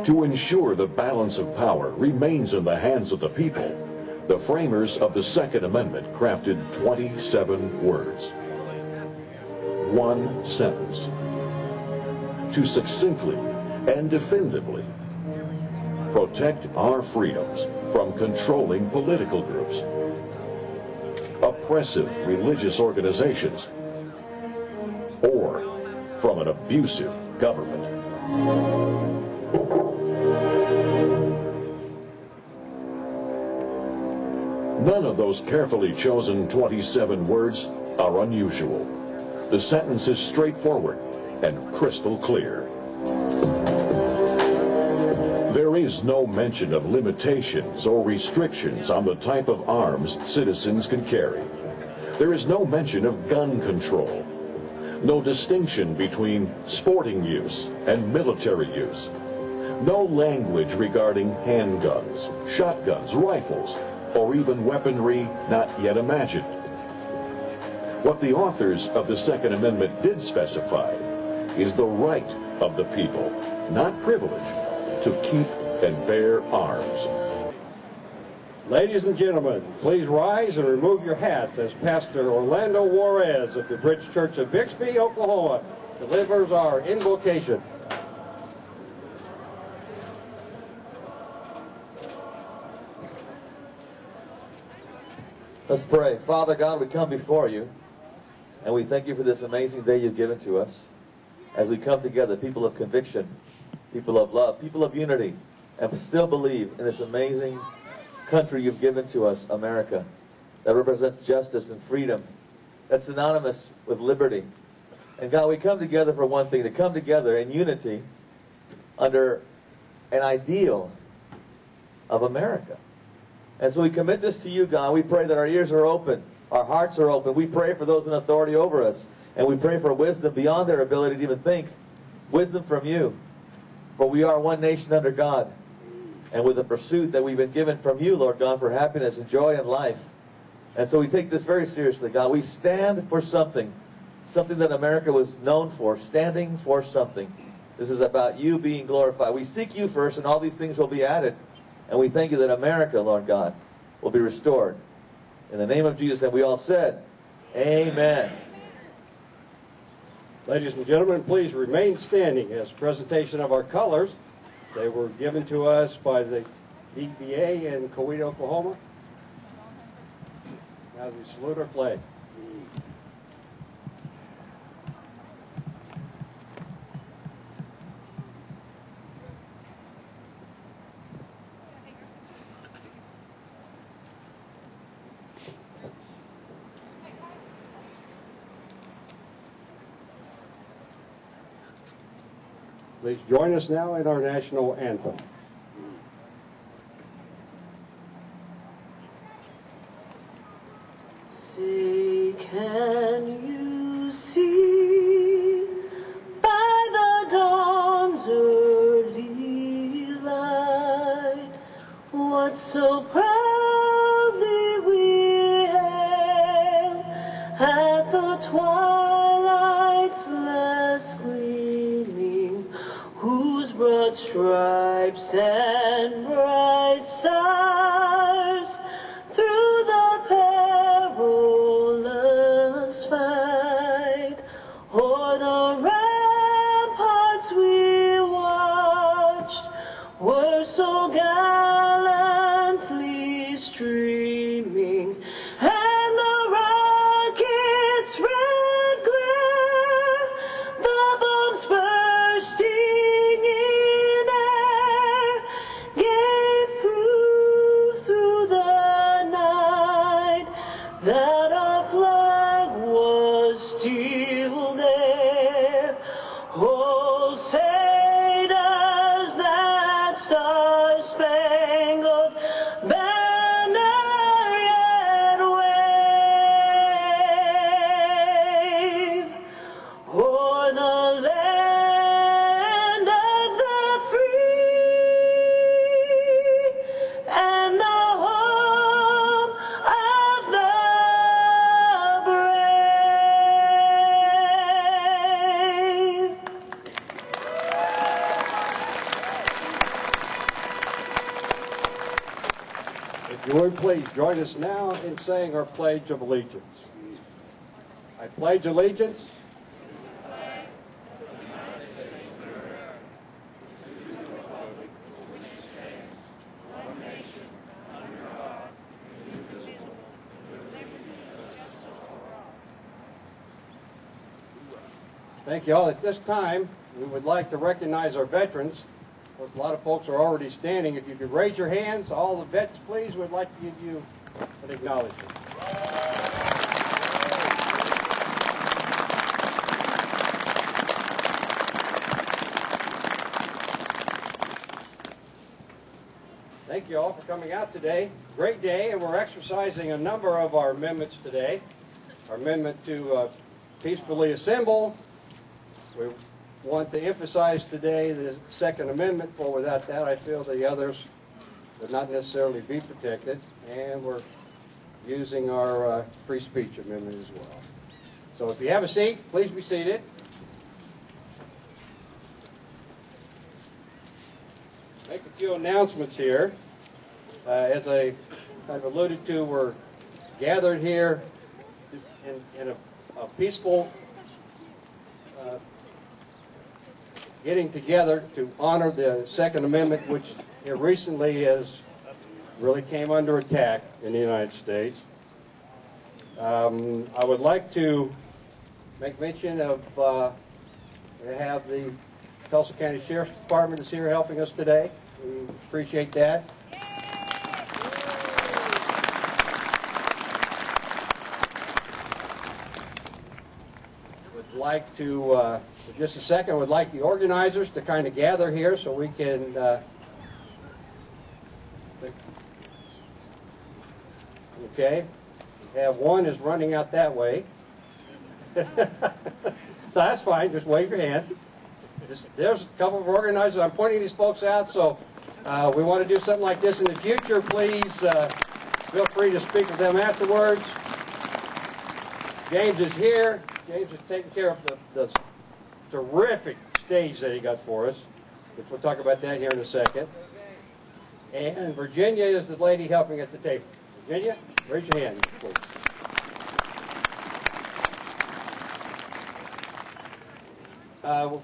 To ensure the balance of power remains in the hands of the people, the framers of the Second Amendment crafted 27 words. One sentence. To succinctly and definitively protect our freedoms from controlling political groups, oppressive religious organizations, or from an abusive government. None of those carefully chosen 27 words are unusual. The sentence is straightforward and crystal clear. There is no mention of limitations or restrictions on the type of arms citizens can carry. There is no mention of gun control. No distinction between sporting use and military use. No language regarding handguns, shotguns, rifles, or even weaponry not yet imagined. What the authors of the Second Amendment did specify is the right of the people, not privilege, to keep and bear arms. Ladies and gentlemen, please rise and remove your hats as Pastor Orlando Juarez of the Bridge Church of Bixby, Oklahoma, delivers our invocation. Let's pray. Father God, we come before you, and we thank you for this amazing day you've given to us. As we come together, people of conviction, people of love, people of unity, and still believe in this amazing country you've given to us, America, that represents justice and freedom, that's synonymous with liberty. And God, we come together for one thing, to come together in unity under an ideal of America. And so we commit this to you, God. We pray that our ears are open, our hearts are open. We pray for those in authority over us, and we pray for wisdom beyond their ability to even think, wisdom from you. For we are one nation under God, and with the pursuit that we've been given from you, Lord God, for happiness and joy in life. And so we take this very seriously, God. We stand for something, something that America was known for, standing for something. This is about you being glorified. We seek you first, and all these things will be added. And we thank you that America, Lord God, will be restored. In the name of Jesus, and we all said, amen. Ladies and gentlemen, please remain standing as a presentation of our colors. They were given to us by the DBA in Coweta, Oklahoma. As we salute our flag. Please join us now in our national anthem. Say, can you see by the dawn's early light what so proudly we hailed at the twilight's last gleaming, whose broad stripes and bright stars through the perilous fight o'er the ramparts we watched were so gallantly streaming, and the rocket's red glare, the bombs bursting in air, gave proof through you please join us now in saying our Pledge of Allegiance. I pledge allegiance Thank you all. At this time, we would like to recognize our veterans. Of course, a lot of folks are already standing. If you could raise your hands, all the vets, please, we'd like to give you an acknowledgement. Thank you all for coming out today. Great day, and we're exercising a number of our amendments today. Our amendment to peacefully assemble. We want to emphasize today the Second Amendment, for without that I feel the others would not necessarily be protected. And we're using our free speech amendment as well. So if you have a seat, please be seated. Make a few announcements here. As I kind of alluded to, we're gathered here in a peaceful getting together to honor the Second Amendment, which here recently has really came under attack in the United States. I would like to make mention of, we have the Tulsa County Sheriff's Department is here helping us today. We appreciate that. Would like to, for just a second, would like the organizers to kind of gather here so we can okay, we have one is running out that way. So that's fine, just wave your hand. There's a couple of organizers. I'm pointing these folks out, so we want to do something like this in the future. Please feel free to speak with them afterwards. James is here. James is taking care of the terrific stage that he got for us, which we'll talk about that here in a second. And Virginia is the lady helping at the table. Virginia, raise your hand, please.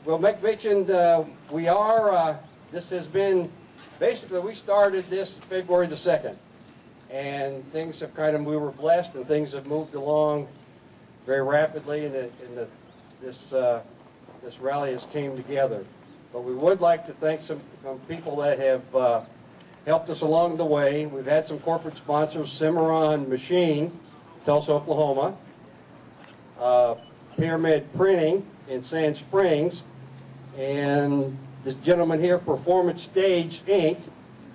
We'll make mention, we are, this has been, basically we started this February the 2nd, and things have kind of, we were blessed and things have moved along very rapidly, and this rally has came together. But we would like to thank some people that have helped us along the way. We've had some corporate sponsors, Cimarron Machine, Tulsa, Oklahoma, Pyramid Printing in Sand Springs, and this gentleman here, Performance Stage Inc.,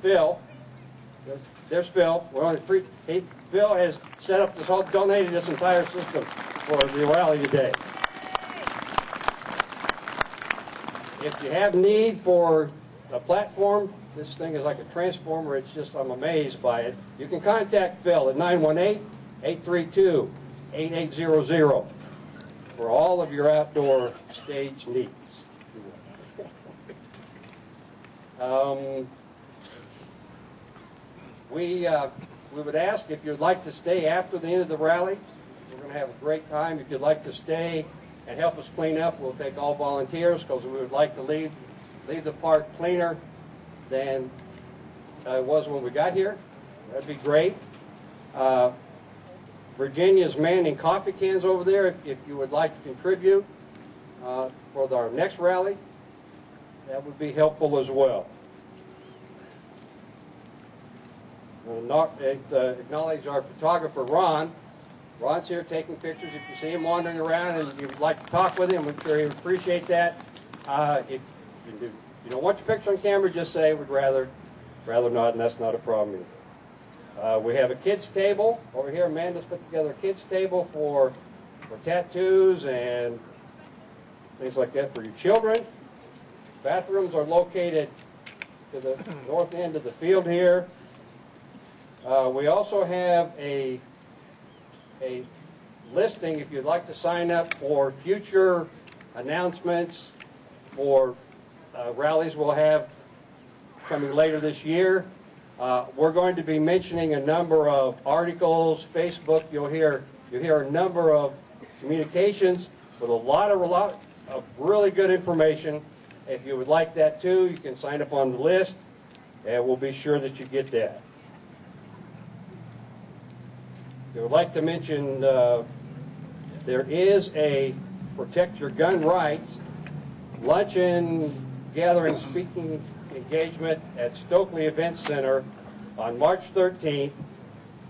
Phil. There's Phil. We're on free. Phil has set up this whole, donated this entire system for the rally today. If you have need for a platform, this thing is like a transformer. It's just, I'm amazed by it. You can contact Phil at 918-832-8800 for all of your outdoor stage needs. We would ask if you'd like to stay after the end of the rally. We're going to have a great time. If you'd like to stay and help us clean up, we'll take all volunteers, because we would like to leave the park cleaner than it was when we got here. That'd be great. Virginia's manning coffee cans over there if you would like to contribute for our next rally. That would be helpful as well. We'll acknowledge our photographer, Ron. Ron's here taking pictures. If you see him wandering around and you'd like to talk with him, we'd very appreciate that. If you don't want your picture on camera, just say we'd rather not, and that's not a problem either. We have a kids table over here. Amanda's put together a kids table for tattoos and things like that for your children. Bathrooms are located to the north end of the field here. We also have a listing if you'd like to sign up for future announcements for rallies we'll have coming later this year. We're going to be mentioning a number of articles, Facebook. You'll hear a number of communications with a lot of really good information. If you would like that too, you can sign up on the list, and we'll be sure that you get that. I would like to mention there is a Protect Your Gun Rights luncheon, gathering, speaking engagement at Stokely Event Center on March 13th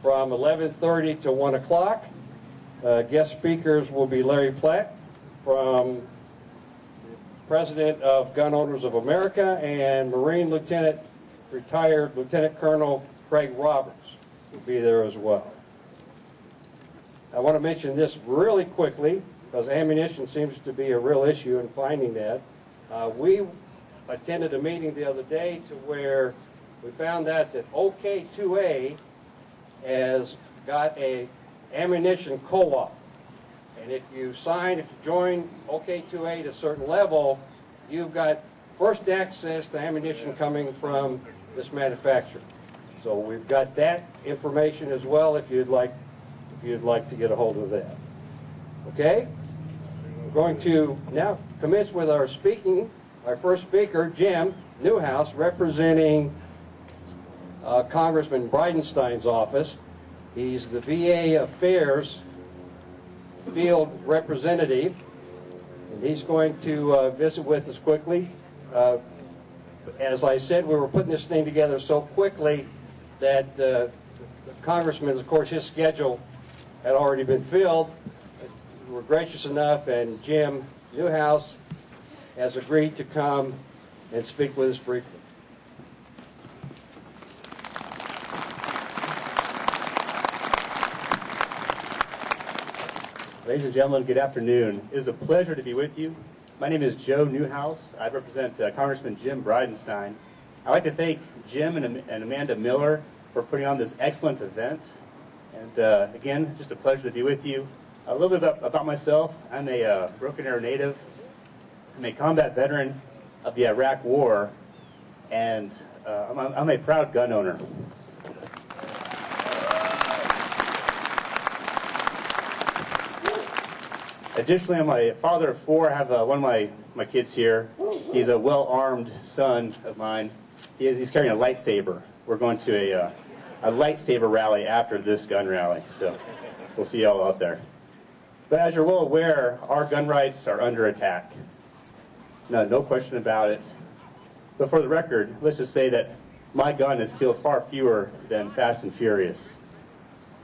from 11:30 to 1 o'clock. Guest speakers will be Larry Platt, from President of Gun Owners of America, and Marine Lieutenant, retired Lieutenant Colonel Craig Roberts will be there as well. I want to mention this really quickly because ammunition seems to be a real issue in finding that. We attended a meeting the other day to where we found out that OK2A has got a ammunition co-op. And if you join OK2A to a certain level, you've got first access to ammunition coming from this manufacturer. So we've got that information as well if you'd like to get a hold of that. Okay? We're going to now commence with our first speaker, Jim Newhouse, representing Congressman Bridenstine's office. He's the VA Affairs field representative, and he's going to visit with us quickly. As I said, we were putting this thing together so quickly that the congressman, of course, his schedule had already been filled. We were gracious enough, and Jim Newhouse has agreed to come and speak with us briefly. Ladies and gentlemen, good afternoon. It is a pleasure to be with you. My name is Joe Newhouse. I represent Congressman Jim Bridenstine. I'd like to thank Jim and Amanda Miller for putting on this excellent event. And again, just a pleasure to be with you. A little bit about myself. I'm a Broken Arrow native. I'm a combat veteran of the Iraq War, and I'm a proud gun owner. Additionally, I'm a father of four. I have one of my kids here. He's a well-armed son of mine. He's carrying a lightsaber. We're going to a lightsaber rally after this gun rally, so we'll see y'all out there. But as you're well aware, our gun rights are under attack. No question about it. But for the record, let's just say that my gun has killed far fewer than Fast and Furious.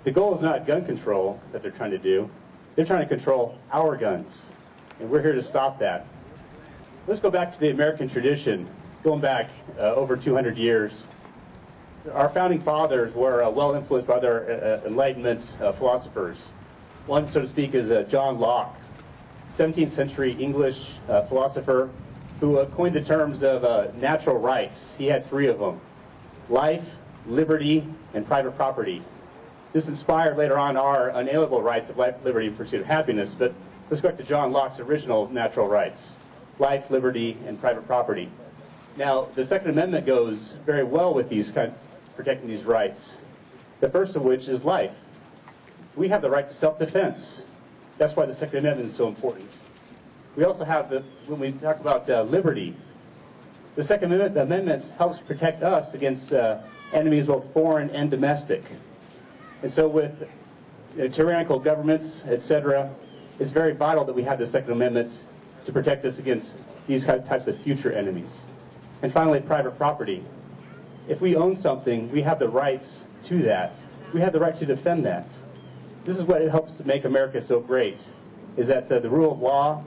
The goal is not gun control that they're trying to do. They're trying to control our guns, and we're here to stop that. Let's go back to the American tradition, going back over 200 years. Our founding fathers were well influenced by their Enlightenment philosophers. One, so to speak, is John Locke, 17th century English philosopher who coined the terms of natural rights. He had three of them: life, liberty, and private property. This inspired later on our unalienable rights of life, liberty, and pursuit of happiness. But let's go back to John Locke's original natural rights: life, liberty, and private property. Now, the Second Amendment goes very well with these protecting these rights. The first of which is life. We have the right to self-defense. That's why the Second Amendment is so important. We also have when we talk about liberty, the Second Amendment helps protect us against enemies both foreign and domestic. And so with tyrannical governments, etc., it's very vital that we have the Second Amendment to protect us against these types of future enemies. And finally, private property. If we own something, we have the rights to that. We have the right to defend that. This is what it helps to make America so great, is that the rule of law,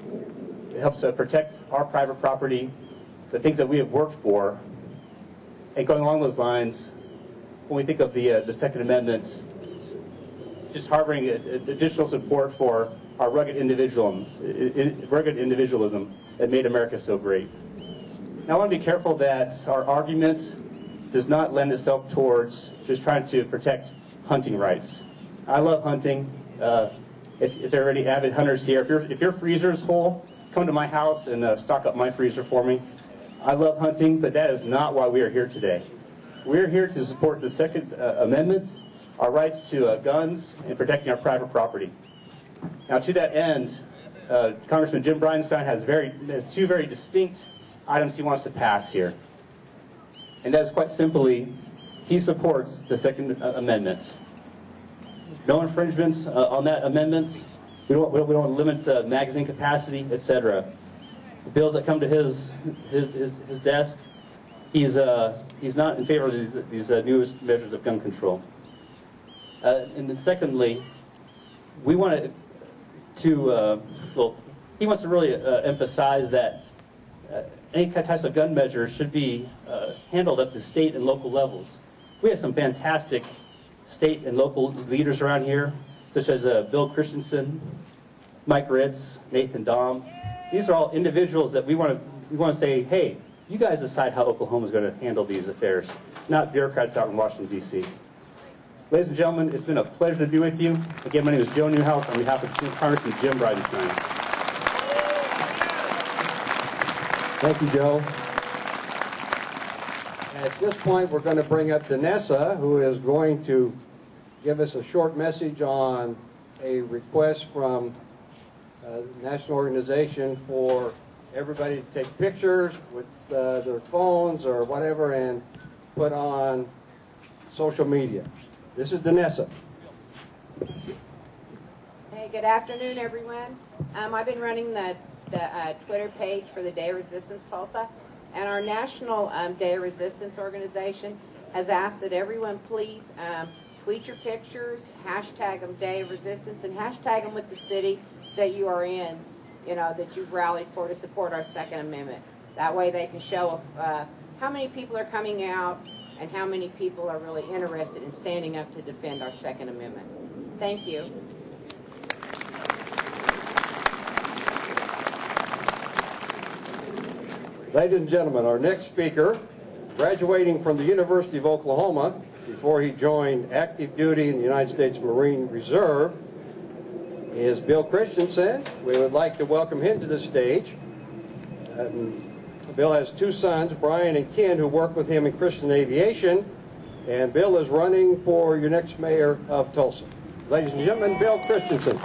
it helps to protect our private property, the things that we have worked for. And going along those lines, when we think of the Second Amendment, just harboring additional support for our rugged individualism that made America so great. Now I want to be careful that our argument does not lend itself towards just trying to protect hunting rights. I love hunting. If there are any avid hunters here, if your freezer is full, come to my house and stock up my freezer for me. I love hunting, but that is not why we are here today. We're here to support the Second Amendment, our rights to guns, and protecting our private property. Now, to that end, Congressman Jim Bridenstine has two very distinct items he wants to pass here. And that is quite simply, he supports the Second Amendment. No infringements on that amendment. We don't limit magazine capacity, etc. The bills that come to his desk, he's not in favor of these newest measures of gun control. And then secondly, we want to he wants to really emphasize that any types of gun measures should be handled at the state and local levels. We have some fantastic state and local leaders around here, such as Bill Christensen, Mike Ritz, Nathan Dahm. These are all individuals that we want to say, hey, you guys decide how Oklahoma is going to handle these affairs, not bureaucrats out in Washington, D.C. Ladies and gentlemen, it's been a pleasure to be with you. Again, my name is Joe Newhouse on behalf of Congressman Jim Bridenstine. Thank you, Joe. At this point, we're going to bring up Danessa, who is going to give us a short message on a request from the National Organization for everybody to take pictures with their phones or whatever and put on social media. This is Danessa. Hey, good afternoon, everyone. I've been running the Twitter page for the Day of Resistance Tulsa, and our National Day of Resistance organization has asked that everyone please tweet your pictures, hashtag them Day of Resistance, and hashtag them with the city that you are in, that you've rallied for to support our Second Amendment. That way they can show how many people are coming out and how many people are really interested in standing up to defend our Second Amendment. Thank you. Ladies and gentlemen, our next speaker, graduating from the University of Oklahoma before he joined active duty in the United States Marine Reserve, is Bill Christensen. We would like to welcome him to the stage. Bill has two sons, Brian and Ken, who work with him in Christian Aviation, and Bill is running for your next mayor of Tulsa. Ladies and gentlemen, Bill Christensen.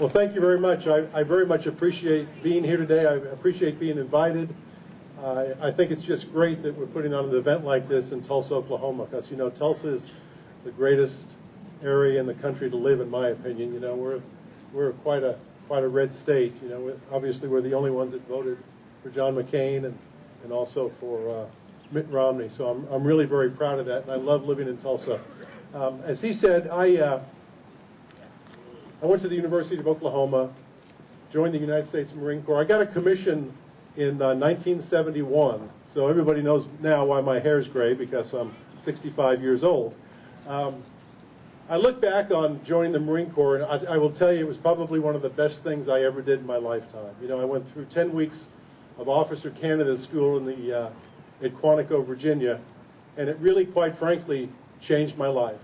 Well, thank you very much. I very much appreciate being here today. I appreciate being invited. I think it's just great that we're putting on an event like this in Tulsa, Oklahoma, because, Tulsa is the greatest area in the country to live, in my opinion. We're quite a red state. Obviously we're the only ones that voted for John McCain and also for Mitt Romney. So I'm really very proud of that, and I love living in Tulsa. As he said, I went to the University of Oklahoma, joined the United States Marine Corps. I got a commission in 1971, so everybody knows now why my hair's gray, because I'm 65 years old. I look back on joining the Marine Corps, and I will tell you it was probably one of the best things I ever did in my lifetime. I went through 10 weeks of officer candidate school at Quantico, Virginia, and it really, quite frankly, changed my life.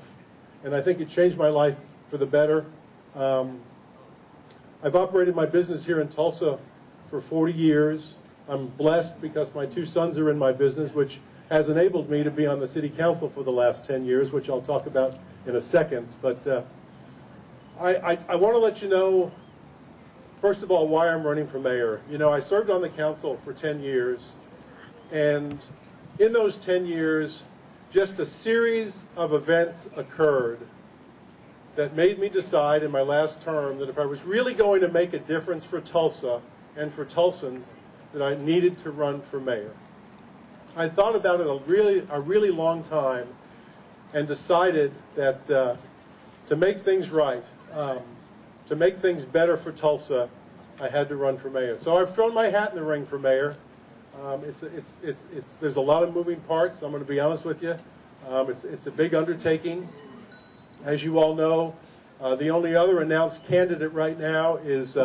And I think it changed my life for the better. I've operated my business here in Tulsa for 40 years. I'm blessed because my two sons are in my business, which has enabled me to be on the city council for the last 10 years, which I'll talk about in a second. But I want to let you know, first of all, why I'm running for mayor. I served on the council for 10 years, and in those 10 years, just a series of events occurred that made me decide in my last term that if I was really going to make a difference for Tulsa and for Tulsans, that I needed to run for mayor. I thought about it a really long time and decided that to make things right, to make things better for Tulsa, I had to run for mayor. So I've thrown my hat in the ring for mayor. There's a lot of moving parts, I'm going to be honest with you. It's a big undertaking. As you all know, the only other announced candidate right now is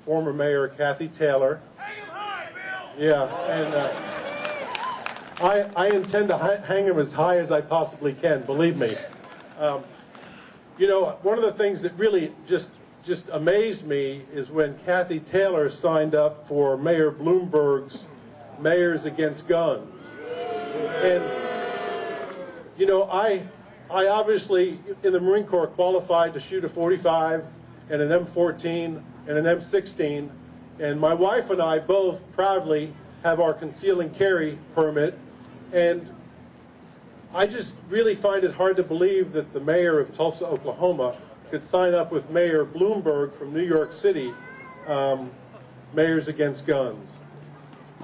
former Mayor Kathy Taylor. Hang him high, Bill! Yeah, and I intend to hang him as high as I possibly can, believe me. One of the things that really just just amazed me is when Kathy Taylor signed up for Mayor Bloomberg's Mayors Against Guns. And, you know, I obviously, in the Marine Corps, qualified to shoot a .45 and an M14 and an M16. And my wife and I both proudly have our conceal and carry permit. And I just really find it hard to believe that the mayor of Tulsa, Oklahoma, could sign up with Mayor Bloomberg from New York City, Mayors Against Guns.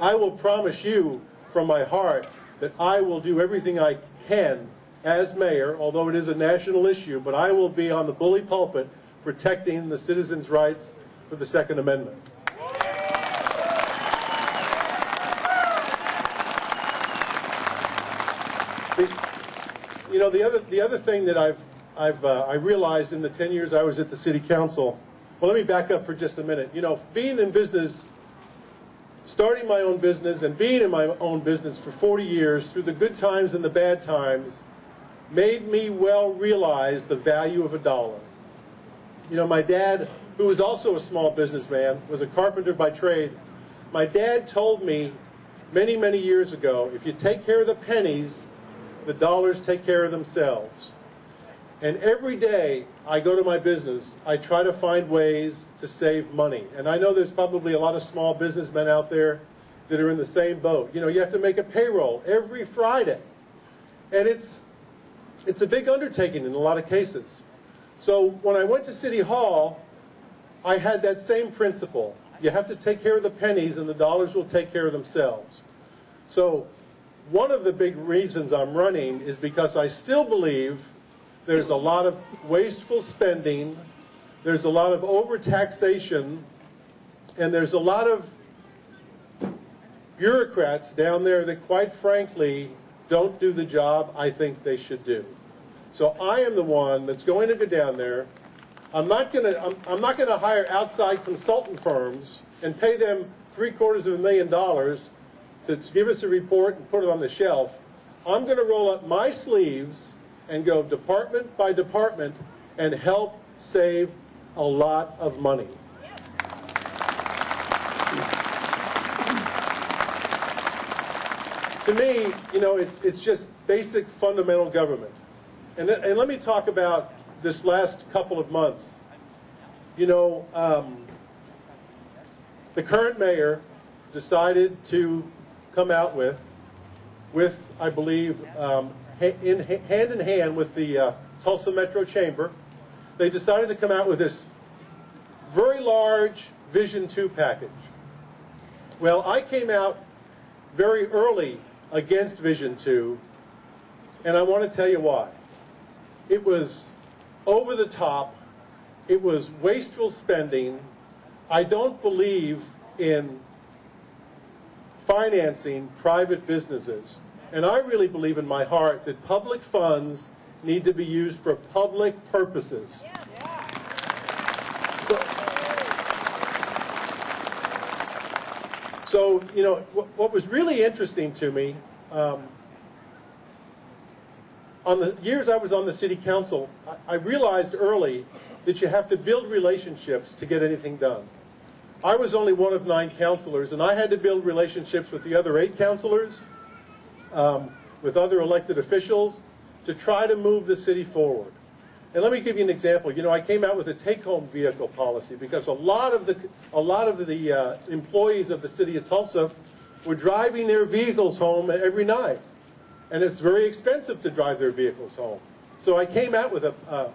I will promise you from my heart that I will do everything I can as mayor, although it is a national issue, but I will be on the bully pulpit protecting the citizens' rights for the Second Amendment. You know, the other thing that I realized in the 10 years I was at the city council, well, let me back up for just a minute. You know, being in business, starting my own business and being in my own business for 40 years, through the good times and the bad times, made me well realize the value of a dollar. You know, my dad, who was also a small businessman, was a carpenter by trade. My dad told me many, many years ago, if you take care of the pennies, the dollars take care of themselves. And every day I go to my business, I try to find ways to save money. And I know there's probably a lot of small businessmen out there that are in the same boat. You know, you have to make a payroll every Friday. And it's a big undertaking in a lot of cases. So when I went to City Hall, I had that same principle. You have to take care of the pennies and the dollars will take care of themselves. So one of the big reasons I'm running is because I still believe there's a lot of wasteful spending, there's a lot of overtaxation, and there's a lot of bureaucrats down there that, quite frankly, don't do the job I think they should do. So I am the one that's going to go down there. I'm not going to hire outside consultant firms and pay them $750,000 to give us a report and put it on the shelf. I'm going to roll up my sleeves and go department by department and help save a lot of money. To me, you know, it's just basic fundamental government. And let me talk about this last couple of months. You know, the current mayor decided to come out with I believe, hand in hand with the Tulsa Metro Chamber, they decided to come out with this very large Vision 2 package. Well, I came out very early against Vision 2, and I want to tell you why. It was over the top. It was wasteful spending. I don't believe in financing private businesses. And I really believe in my heart that public funds need to be used for public purposes. So you know, what was really interesting to me, on the years I was on the city council, I realized early that you have to build relationships to get anything done. I was only one of 9 councilors, and I had to build relationships with the other 8 councilors, with other elected officials, to try to move the city forward. And let me give you an example. You know, I came out with a take-home vehicle policy because a lot of the employees of the city of Tulsa were driving their vehicles home every night, and it's very expensive to drive their vehicles home. So I came out with a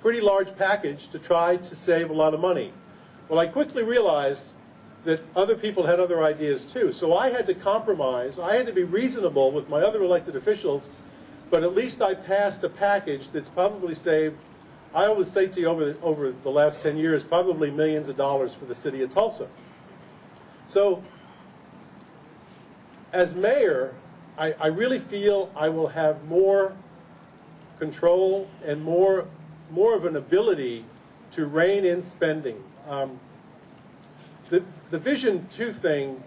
pretty large package to try to save a lot of money. Well, I quickly realized that other people had other ideas too. So I had to compromise. I had to be reasonable with my other elected officials, but at least I passed a package that's probably saved, I always say to you over the last 10 years, probably millions of dollars for the city of Tulsa. So as mayor, I really feel I will have more control and more of an ability to rein in spending. The Vision 2 thing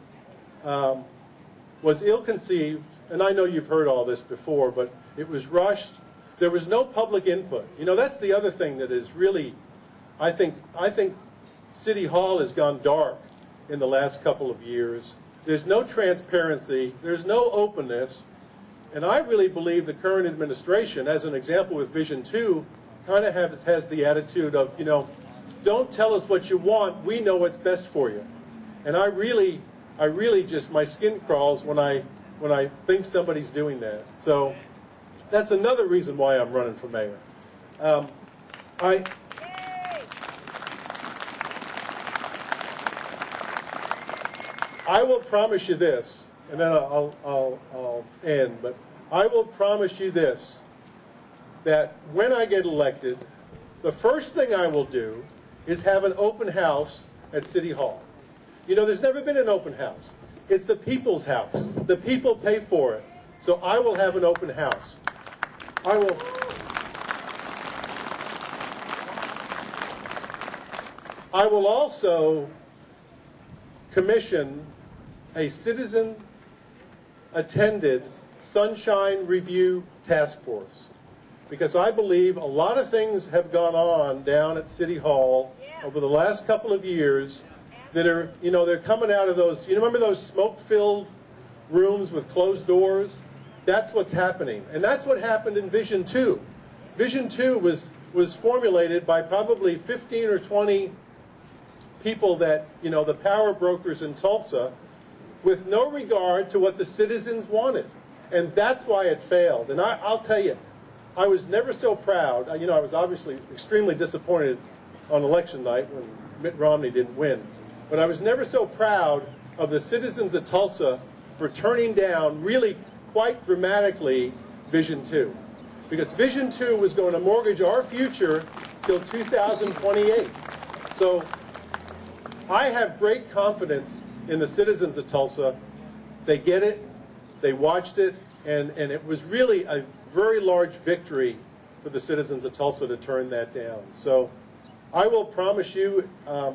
was ill-conceived, and I know you've heard all this before, but it was rushed. There was no public input. You know, that's the other thing that is really I think City Hall has gone dark in the last couple of years. There's no transparency. There's no openness. And I really believe the current administration, as an example with Vision 2, kind of has the attitude of, you know, don't tell us what you want. We know what's best for you. And I really just, my skin crawls when I think somebody's doing that. So that's another reason why I'm running for mayor. I will promise you this, and then I'll end, but I will promise you this, that when I get elected, the first thing I will do is have an open house at City Hall. You know, there's never been an open house. It's the people's house. The people pay for it. So I will have an open house. I will also commission a citizen-attended sunshine review task force, because I believe a lot of things have gone on down at City Hall over the last couple of years that are, you know, they're coming out of those, you remember those smoke-filled rooms with closed doors? That's what's happening. And that's what happened in Vision 2. Vision 2 was formulated by probably 15 or 20 people that, you know, the power brokers in Tulsa, with no regard to what the citizens wanted. And that's why it failed. And I'll tell you, I was never so proud. You know, I was obviously extremely disappointed on election night when Mitt Romney didn't win. But I was never so proud of the citizens of Tulsa for turning down, really quite dramatically, Vision 2. Because Vision 2 was going to mortgage our future till 2028. So I have great confidence in the citizens of Tulsa. They get it, they watched it, and it was really a very large victory for the citizens of Tulsa to turn that down. So I will promise you, I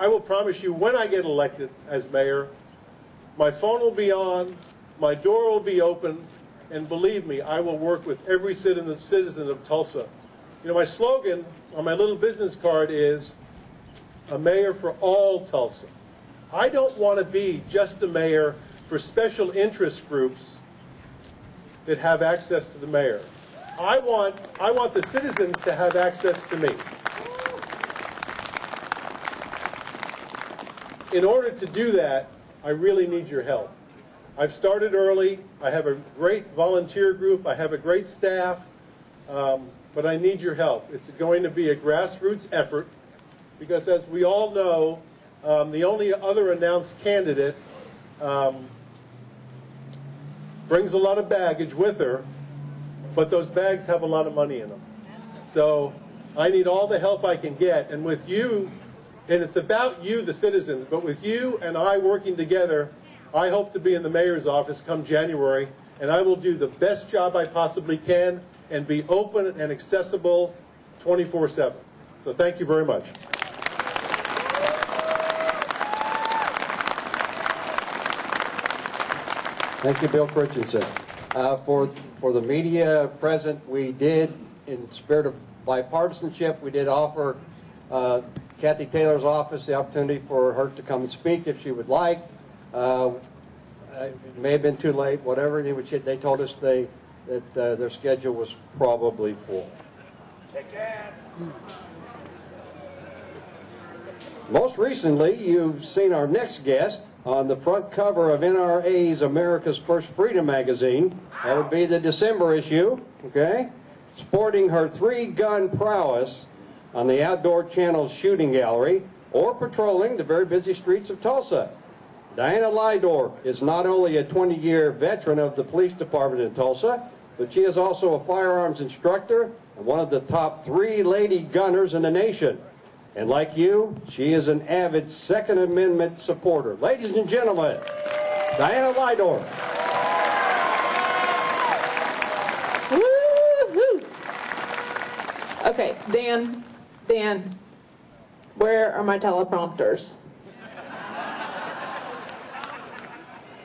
will promise you when I get elected as mayor, my phone will be on, my door will be open, and believe me, I will work with every citizen of Tulsa. You know, my slogan on my little business card is, a mayor for all Tulsa. I don't want to be just a mayor for special interest groups that have access to the mayor. I want the citizens to have access to me. In order to do that, I really need your help. I've started early. I have a great volunteer group. I have a great staff. But I need your help. It's going to be a grassroots effort because, as we all know, the only other announced candidate brings a lot of baggage with her, but those bags have a lot of money in them. So I need all the help I can get. And with you, and it's about you, the citizens, but with you and I working together, I hope to be in the mayor's office come January, and I will do the best job I possibly can and be open and accessible 24/7. So thank you very much. Thank you, Bill Christensen. For the media present, we did, in spirit of bipartisanship, we did offer Kathy Taylor's office the opportunity for her to come and speak if she would like. It may have been too late, whatever. They told us that their schedule was probably full. Take care. Most recently, you've seen our next guest on the front cover of NRA's America's First Freedom magazine. That would be the December issue, okay? Sporting her 3-gun prowess on the Outdoor Channel's shooting gallery or patrolling the very busy streets of Tulsa. Diana Lydor is not only a 20-year veteran of the police department in Tulsa, but she is also a firearms instructor and one of the top 3 lady gunners in the nation. And like you, she is an avid Second Amendment supporter. Ladies and gentlemen, Diana Lydor. Woo-hoo. Okay, Dan, where are my teleprompters?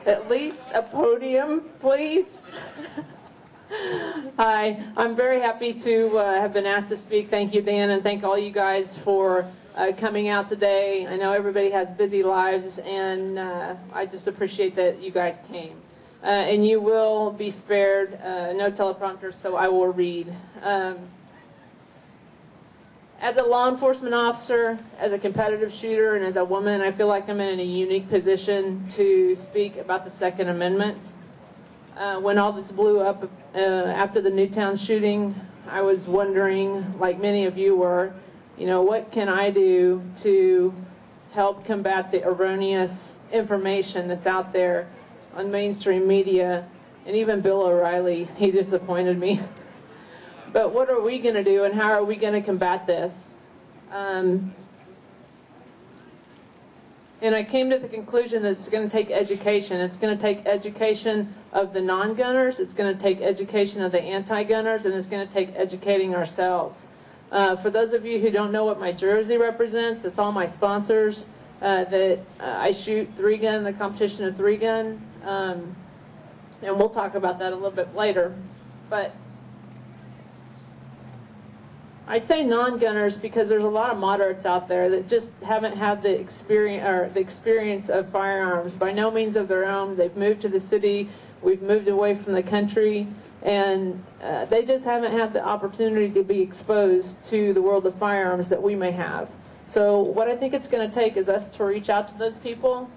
At least a podium, please. Hi, I'm very happy to have been asked to speak. Thank you, Dan, and thank all you guys for coming out today. I know everybody has busy lives, and I just appreciate that you guys came. And you will be spared, no teleprompter, so I will read. As a law enforcement officer, as a competitive shooter, and as a woman, I feel like I'm in a unique position to speak about the Second Amendment. When all this blew up after the Newtown shooting, I was wondering, like many of you were, what can I do to help combat the erroneous information that's out there on mainstream media, and even Bill O'Reilly, he disappointed me. But what are we going to do, and how are we going to combat this? And I came to the conclusion that it's going to take education. It's going to take education of the non-gunners, it's going to take education of the anti-gunners, and it's going to take educating ourselves. For those of you who don't know what my jersey represents, it's all my sponsors that I shoot 3-gun, the competition of 3-gun, and we'll talk about that a little bit later. But I say non-gunners because there's a lot of moderates out there that just haven't had the experience of firearms by no means of their own. They've moved to the city, we've moved away from the country, and they just haven't had the opportunity to be exposed to the world of firearms that we may have. So what I think it's going to take is us to reach out to those people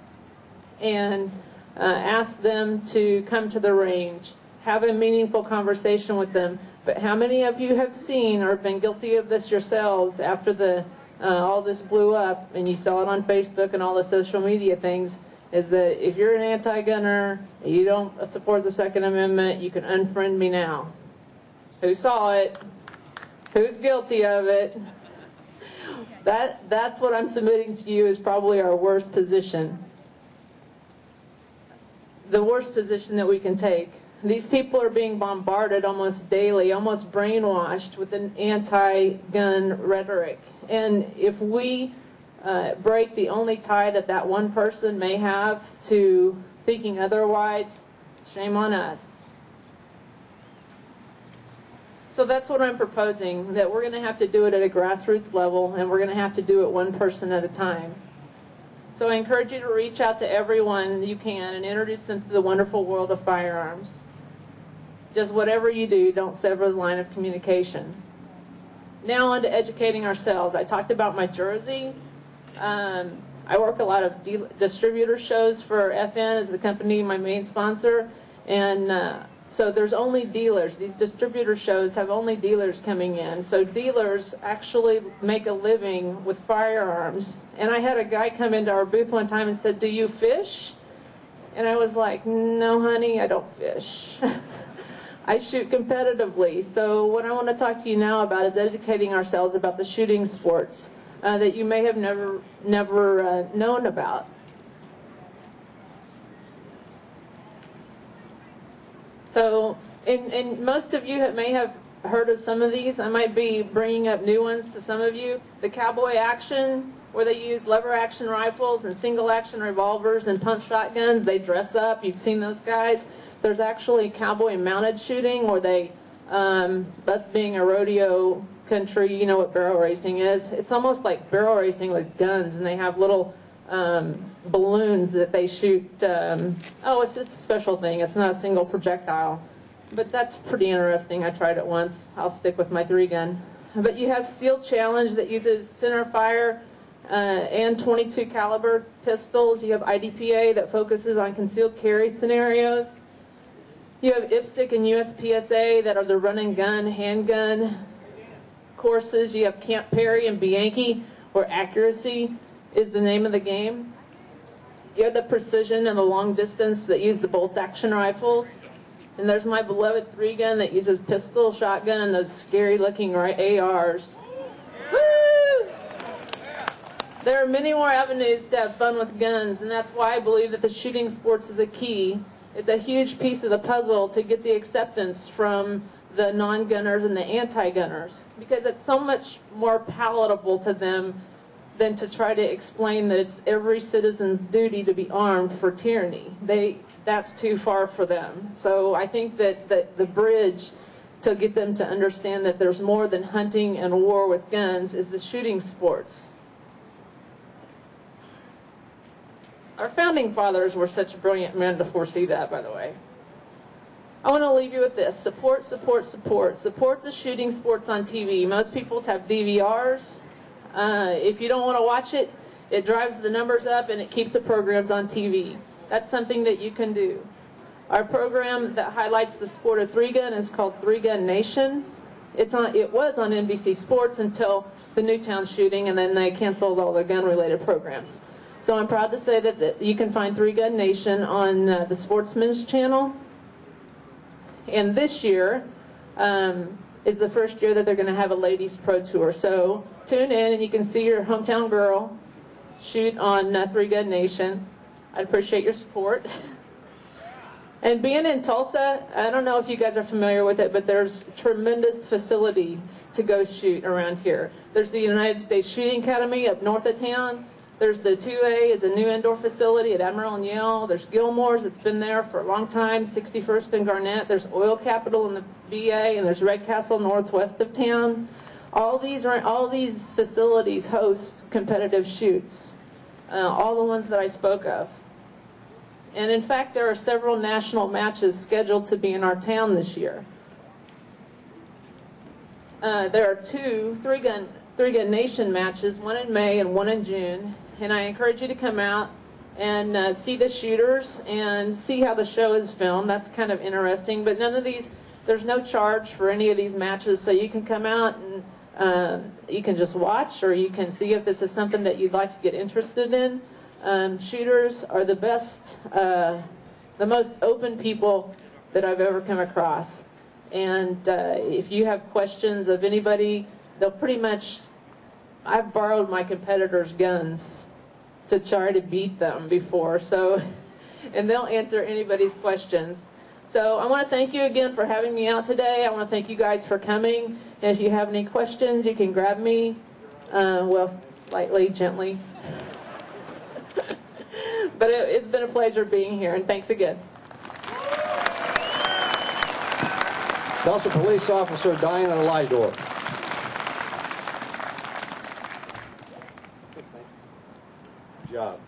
and ask them to come to the range, have a meaningful conversation with them. But how many of you have seen or been guilty of this yourselves after all this blew up, and you saw it on Facebook and all the social media things, is that if you're an anti-gunner, you don't support the Second Amendment, you can unfriend me now. Who saw it? Who's guilty of it? That's what I'm submitting to you is probably our worst position. The worst position that we can take. These people are being bombarded almost daily, almost brainwashed with an anti-gun rhetoric. And if we break the only tie that that one person may have to thinking otherwise, shame on us. So that's what I'm proposing, that we're going to have to do it at a grassroots level, and we're going to have to do it one person at a time. So I encourage you to reach out to everyone you can and introduce them to the wonderful world of firearms. Just whatever you do, don't sever the line of communication. Now on to educating ourselves. I talked about my jersey. I work a lot of distributor shows for FN as the company, my main sponsor. And so there's only dealers. These distributor shows have only dealers coming in. So dealers actually make a living with firearms. And I had a guy come into our booth one time and said, "Do you fish?" And I was like, "No, honey, I don't fish." I shoot competitively. So what I want to talk to you now about is educating ourselves about the shooting sports that you may have never known about. So, and most of you may have heard of some of these. I might be bringing up new ones to some of you. The cowboy action, where they use lever action rifles and single action revolvers and pump shotguns. They dress up. You've seen those guys. There's actually cowboy mounted shooting where they, us being a rodeo country, you know what barrel racing is. It's almost like barrel racing with guns, and they have little balloons that they shoot. It's just a special thing. It's not a single projectile. But that's pretty interesting. I tried it once. I'll stick with my 3-gun. But you have Steel Challenge that uses center fire and .22 caliber pistols. You have IDPA that focuses on concealed carry scenarios. You have IPSC and USPSA that are the run and gun, handgun courses. You have Camp Perry and Bianchi, where accuracy is the name of the game. You have the precision and the long distance that use the bolt action rifles. And there's my beloved 3-gun that uses pistol, shotgun, and those scary looking ARs. Woo! There are many more avenues to have fun with guns, and that's why I believe that the shooting sports is a key. It's a huge piece of the puzzle to get the acceptance from the non-gunners and the anti-gunners, because it's so much more palatable to them than to try to explain that it's every citizen's duty to be armed for tyranny. that's too far for them. So I think that the bridge to get them to understand that there's more than hunting and war with guns is the shooting sports. Our founding fathers were such brilliant men to foresee that, by the way. I want to leave you with this. Support, support, support. Support the shooting sports on TV. Most people have DVRs. If you don't want to watch it, it drives the numbers up and it keeps the programs on TV. That's something that you can do. Our program that highlights the sport of three-gun is called Three-Gun Nation. It was on NBC Sports until the Newtown shooting, and then they canceled all the gun-related programs. So I'm proud to say that you can find Three-Gun Nation on the Sportsman's Channel. And this year is the first year that they're going to have a ladies pro tour. So tune in and you can see your hometown girl shoot on Three-Gun Nation. I'd appreciate your support. And being in Tulsa, I don't know if you guys are familiar with it, but there's tremendous facilities to go shoot around here. There's the United States Shooting Academy up north of town. There's the 2A is a new indoor facility at Admiral and Yale. There's Gilmore's, it's been there for a long time, 61st and Garnett. There's Oil Capital in the VA, and there's Red Castle northwest of town. All these facilities host competitive shoots, all the ones that I spoke of. And in fact, there are several national matches scheduled to be in our town this year. There are two Three-Gun Nation matches, one in May and one in June. And I encourage you to come out and see the shooters and see how the show is filmed. That's kind of interesting. But none of these, there's no charge for any of these matches, so you can come out and you can just watch, or you can see if this is something that you'd like to get interested in. Shooters are the best, the most open people that I've ever come across. And if you have questions of anybody, they'll pretty much, I've borrowed my competitors' guns to try to beat them before, so, and they'll answer anybody's questions. So I want to thank you again for having me out today. I want to thank you guys for coming. And if you have any questions, you can grab me, well, lightly, gently. But it's been a pleasure being here, and thanks again. Tulsa Police Officer Diana Lydor. Good job.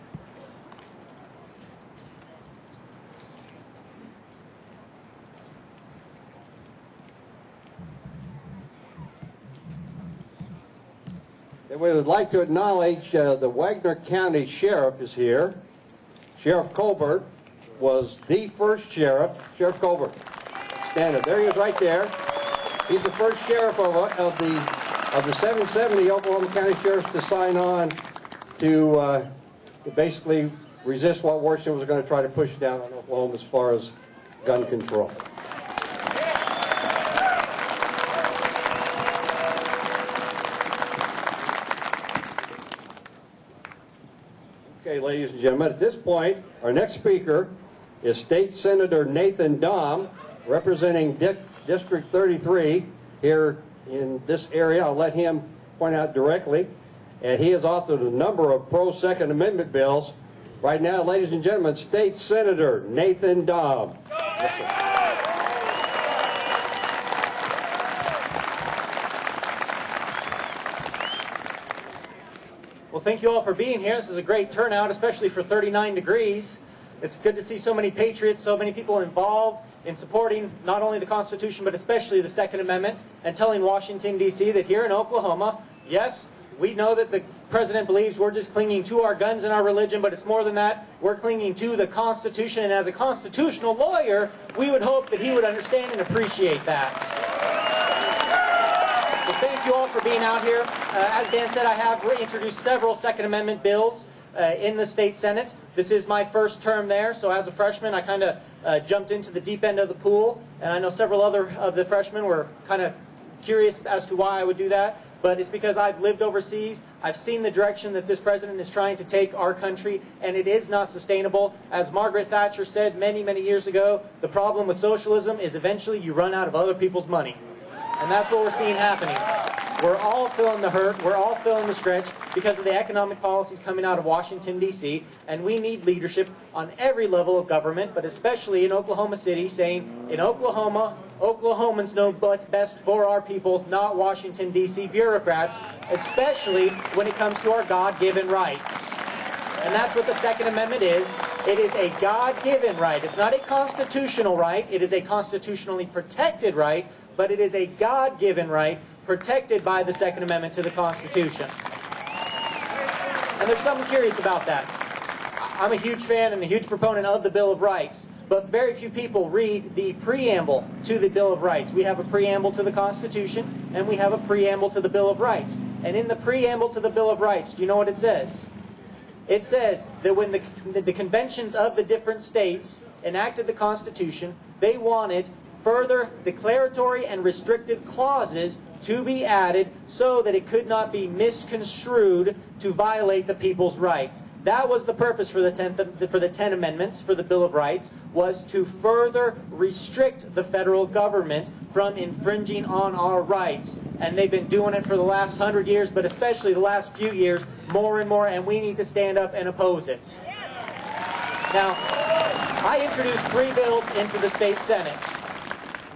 And we would like to acknowledge the Wagner County Sheriff is here. Sheriff Colbert was the first sheriff. Sheriff Colbert, stand up. There he is right there. He's the first sheriff of the 770 Oklahoma County Sheriffs to sign on to basically resist what Washington was going to try to push down on Oklahoma as far as gun control. Okay, ladies and gentlemen, at this point, our next speaker is State Senator Nathan Dahm, representing District 33 here in this area. I'll let him point out directly. And he has authored a number of pro-Second Amendment bills. Right now, ladies and gentlemen, State Senator Nathan Dahm. Yes, well, thank you all for being here. This is a great turnout, especially for 39 degrees. It's good to see so many patriots, so many people involved in supporting not only the Constitution, but especially the Second Amendment, and telling Washington, D.C. that here in Oklahoma, yes, we know that the president believes we're just clinging to our guns and our religion, but it's more than that. We're clinging to the Constitution, and as a constitutional lawyer, we would hope that he would understand and appreciate that. So thank you all for being out here. As Dan said, I have introduced several Second Amendment bills in the state Senate. This is my first term there, so as a freshman, I kind of jumped into the deep end of the pool, and I know several other of the freshmen were kind of curious as to why I would do that, but it's because I've lived overseas. I've seen the direction that this president is trying to take our country, and it is not sustainable. As Margaret Thatcher said many, many years ago, the problem with socialism is eventually you run out of other people's money. And that's what we're seeing happening. We're all feeling the hurt. We're all feeling the stretch because of the economic policies coming out of Washington, D.C., and we need leadership on every level of government, but especially in Oklahoma City, saying, in Oklahoma, Oklahomans know what's best for our people, not Washington, D.C. bureaucrats, especially when it comes to our God-given rights. And that's what the Second Amendment is. It is a God-given right. It's not a constitutional right. It is a constitutionally protected right, but it is a God-given right protected by the Second Amendment to the Constitution. And there's something curious about that. I'm a huge fan and a huge proponent of the Bill of Rights, but very few people read the preamble to the Bill of Rights. We have a preamble to the Constitution, and we have a preamble to the Bill of Rights. And in the preamble to the Bill of Rights, do you know what it says? It says that when the conventions of the different states enacted the Constitution, they wanted further declaratory and restrictive clauses to be added so that it could not be misconstrued to violate the people's rights. That was the purpose for the 10 amendments for the Bill of Rights, was to further restrict the federal government from infringing on our rights. And they've been doing it for the last 100 years, but especially the last few years, more and more, and we need to stand up and oppose it. Now, I introduced 3 bills into the state Senate.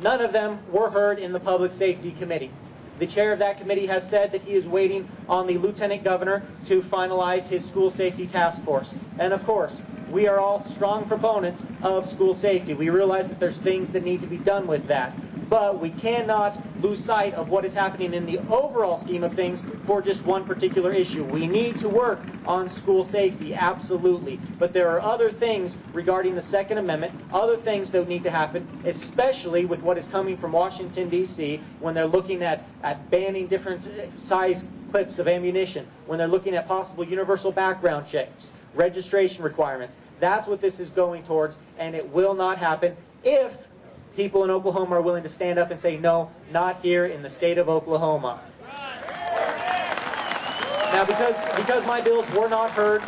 None of them were heard in the Public Safety Committee. The chair of that committee has said that he is waiting on the lieutenant governor to finalize his school safety task force. And of course, we are all strong proponents of school safety. We realize that there's things that need to be done with that. But we cannot lose sight of what is happening in the overall scheme of things for just one particular issue. We need to work on school safety, absolutely. But there are other things regarding the Second Amendment, other things that need to happen, especially with what is coming from Washington, D.C., when they're looking at banning different size clips of ammunition, when they're looking at possible universal background checks, registration requirements. That's what this is going towards, and it will not happen if people in Oklahoma are willing to stand up and say, no, not here in the state of Oklahoma. Now, because my bills were not heard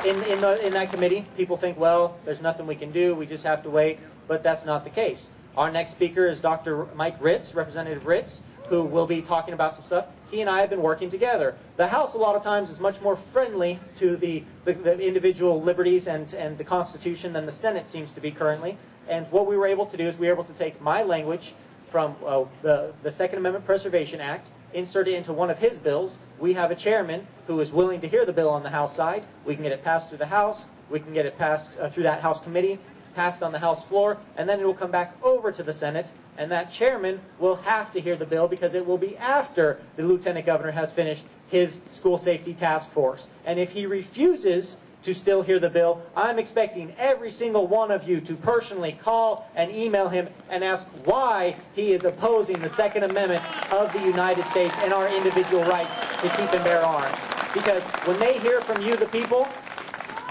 in that committee, people think, well, there's nothing we can do, we just have to wait, but that's not the case. Our next speaker is Dr. Mike Ritz, Representative Ritz, who will be talking about some stuff. He and I have been working together. The House, a lot of times, is much more friendly to the individual liberties and the Constitution than the Senate seems to be currently. And what we were able to do is we were able to take my language from the Second Amendment Preservation Act, insert it into one of his bills. We have a chairman who is willing to hear the bill on the House side. We can get it passed through the House. We can get it passed through that House committee, passed on the House floor, and then it will come back over to the Senate, and that chairman will have to hear the bill because it will be after the lieutenant governor has finished his school safety task force. And if he refuses to still hear the bill, I'm expecting every single one of you to personally call and email him and ask why he is opposing the Second Amendment of the United States and our individual rights to keep and bear arms. Because when they hear from you, the people,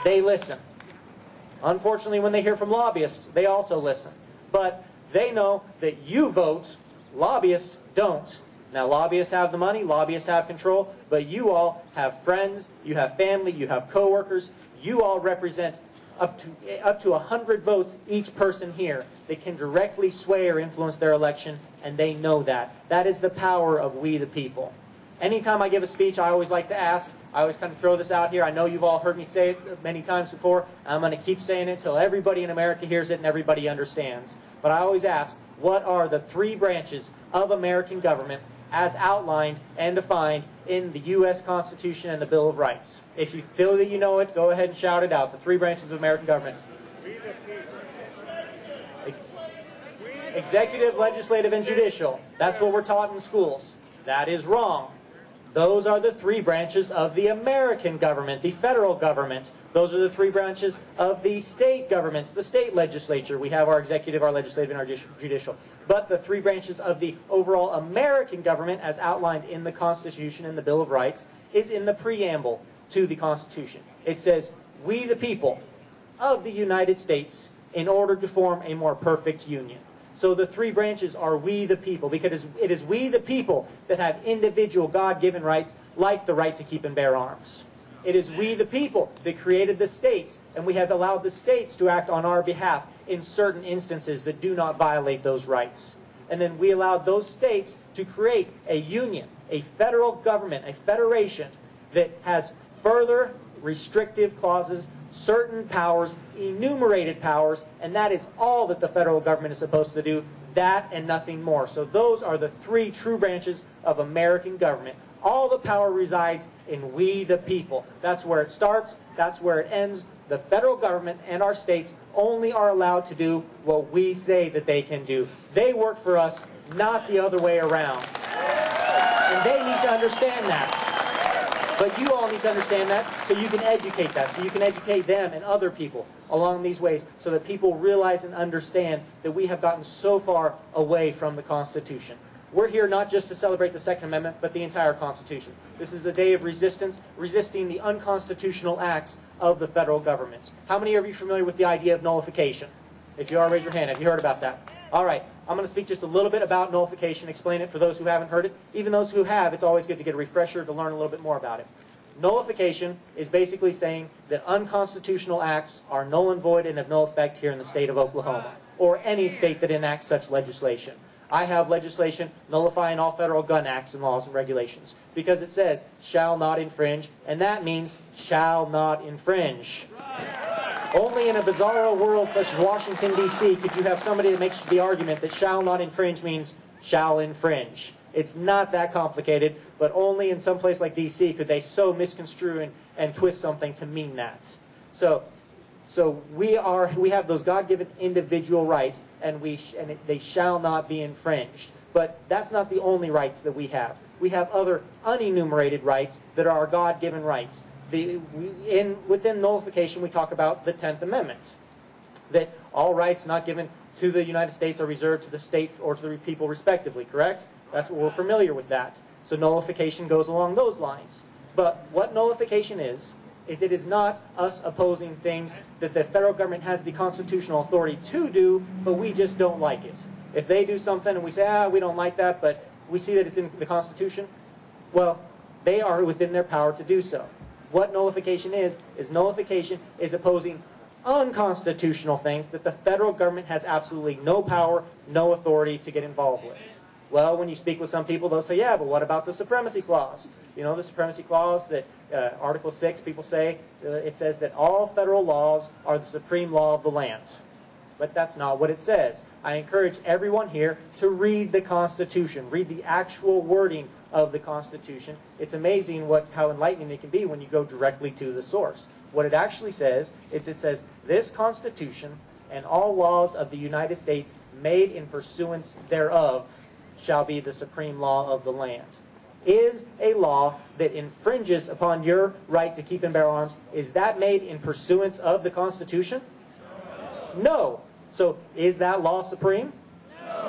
they listen. Unfortunately, when they hear from lobbyists, they also listen. But they know that you vote, lobbyists don't. Now, lobbyists have the money, lobbyists have control, but you all have friends, you have family, you have coworkers. You all represent up to 100 votes each person here. They can directly sway or influence their election, and they know that. That is the power of we the people. Anytime I give a speech, I always like to ask, I always kind of throw this out here. I know you've all heard me say it many times before. I'm going to keep saying it until everybody in America hears it and everybody understands. But I always ask, what are the 3 branches of American government as outlined and defined in the U.S. Constitution and the Bill of Rights? If you feel that you know it, go ahead and shout it out. The 3 branches of American government. Executive, legislative, and judicial. That's what we're taught in schools. That is wrong. Those are the 3 branches of the American government, the federal government. Those are the 3 branches of the state governments, the state legislature. We have our executive, our legislative, and our judicial. But the 3 branches of the overall American government, as outlined in the Constitution and the Bill of Rights, is in the preamble to the Constitution. It says, we the people of the United States, in order to form a more perfect union. So the 3 branches are we the people, because it is we the people that have individual God-given rights, like the right to keep and bear arms. It is we the people that created the states, and we have allowed the states to act on our behalf in certain instances that do not violate those rights. and then we allowed those states to create a union, a federal government, a federation that has further restrictive clauses, certain powers, enumerated powers, and that is all that the federal government is supposed to do, that and nothing more. So those are the three true branches of American government. All the power resides in we the people. That's where it starts, that's where it ends. The federal government and our states only are allowed to do what we say that they can do. They work for us, not the other way around. And they need to understand that. But you all need to understand that so you can educate that, so you can educate them and other people along these ways so that people realize and understand that we have gotten so far away from the Constitution. We're here not just to celebrate the Second Amendment, but the entire Constitution. This is a day of resistance, resisting the unconstitutional acts of the federal government. How many of you are familiar with the idea of nullification? If you are, raise your hand. Have you heard about that? All right. I'm going to speak just a little bit about nullification, explain it for those who haven't heard it. Even those who have, it's always good to get a refresher to learn a little bit more about it. Nullification is basically saying that unconstitutional acts are null and void and of no effect here in the state of Oklahoma, or any state that enacts such legislation. I have legislation nullifying all federal gun acts and laws and regulations because it says shall not infringe, and that means shall not infringe. Only in a bizarro world such as Washington, D.C. could you have somebody that makes the argument that shall not infringe means shall infringe. It's not that complicated, but only in some place like D.C. could they so misconstrue and twist something to mean that. So we have those God-given individual rights, and they shall not be infringed. But that's not the only rights that we have. We have other unenumerated rights that are our God-given rights. Within nullification, we talk about the 10th Amendment, that all rights not given to the United States are reserved to the states or to the people respectively, correct? That's what we're familiar with that. So nullification goes along those lines. But what nullification is it is not us opposing things that the federal government has the constitutional authority to do, but we just don't like it. If they do something and we say, we don't like that, but we see that it's in the Constitution, well, they are within their power to do so. What nullification is nullification is opposing unconstitutional things that the federal government has absolutely no power, no authority to get involved with. Well, when you speak with some people, they'll say, yeah, but what about the Supremacy Clause? You know, the Supremacy Clause that Article 6, people say, it says that all federal laws are the supreme law of the land. But that's not what it says. I encourage everyone here to read the Constitution, read the actual wording of the Constitution. It's amazing how enlightening it can be when you go directly to the source. What it actually says is it says, this Constitution and all laws of the United States made in pursuance thereof shall be the supreme law of the land. Is a law that infringes upon your right to keep and bear arms, is that made in pursuance of the Constitution? No. So is that law supreme?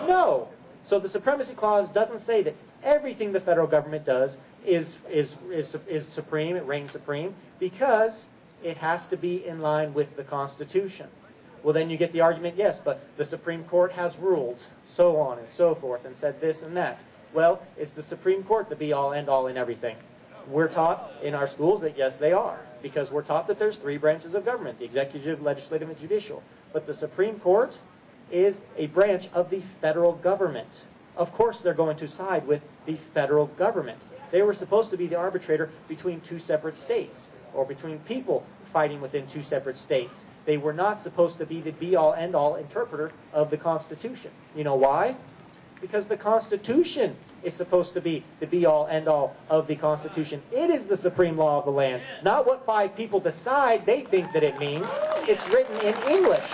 No. So the Supremacy Clause doesn't say that everything the federal government does is supreme, it reigns supreme, because it has to be in line with the Constitution. Well, then you get the argument, yes, but the Supreme Court has ruled, so on and so forth, and said this and that. Well, is the Supreme Court the be-all, end-all in everything? We're taught in our schools that yes, they are, because we're taught that there's three branches of government, the executive, legislative, and judicial. But the Supreme Court is a branch of the federal government. Of course they're going to side with the federal government. They were supposed to be the arbitrator between two separate states, or between people fighting within two separate states. They were not supposed to be the be-all, end-all interpreter of the Constitution. You know why? Because the Constitution is supposed to be the be-all, end-all of the Constitution. It is the supreme law of the land, not what five people decide they think that it means. It's written in English.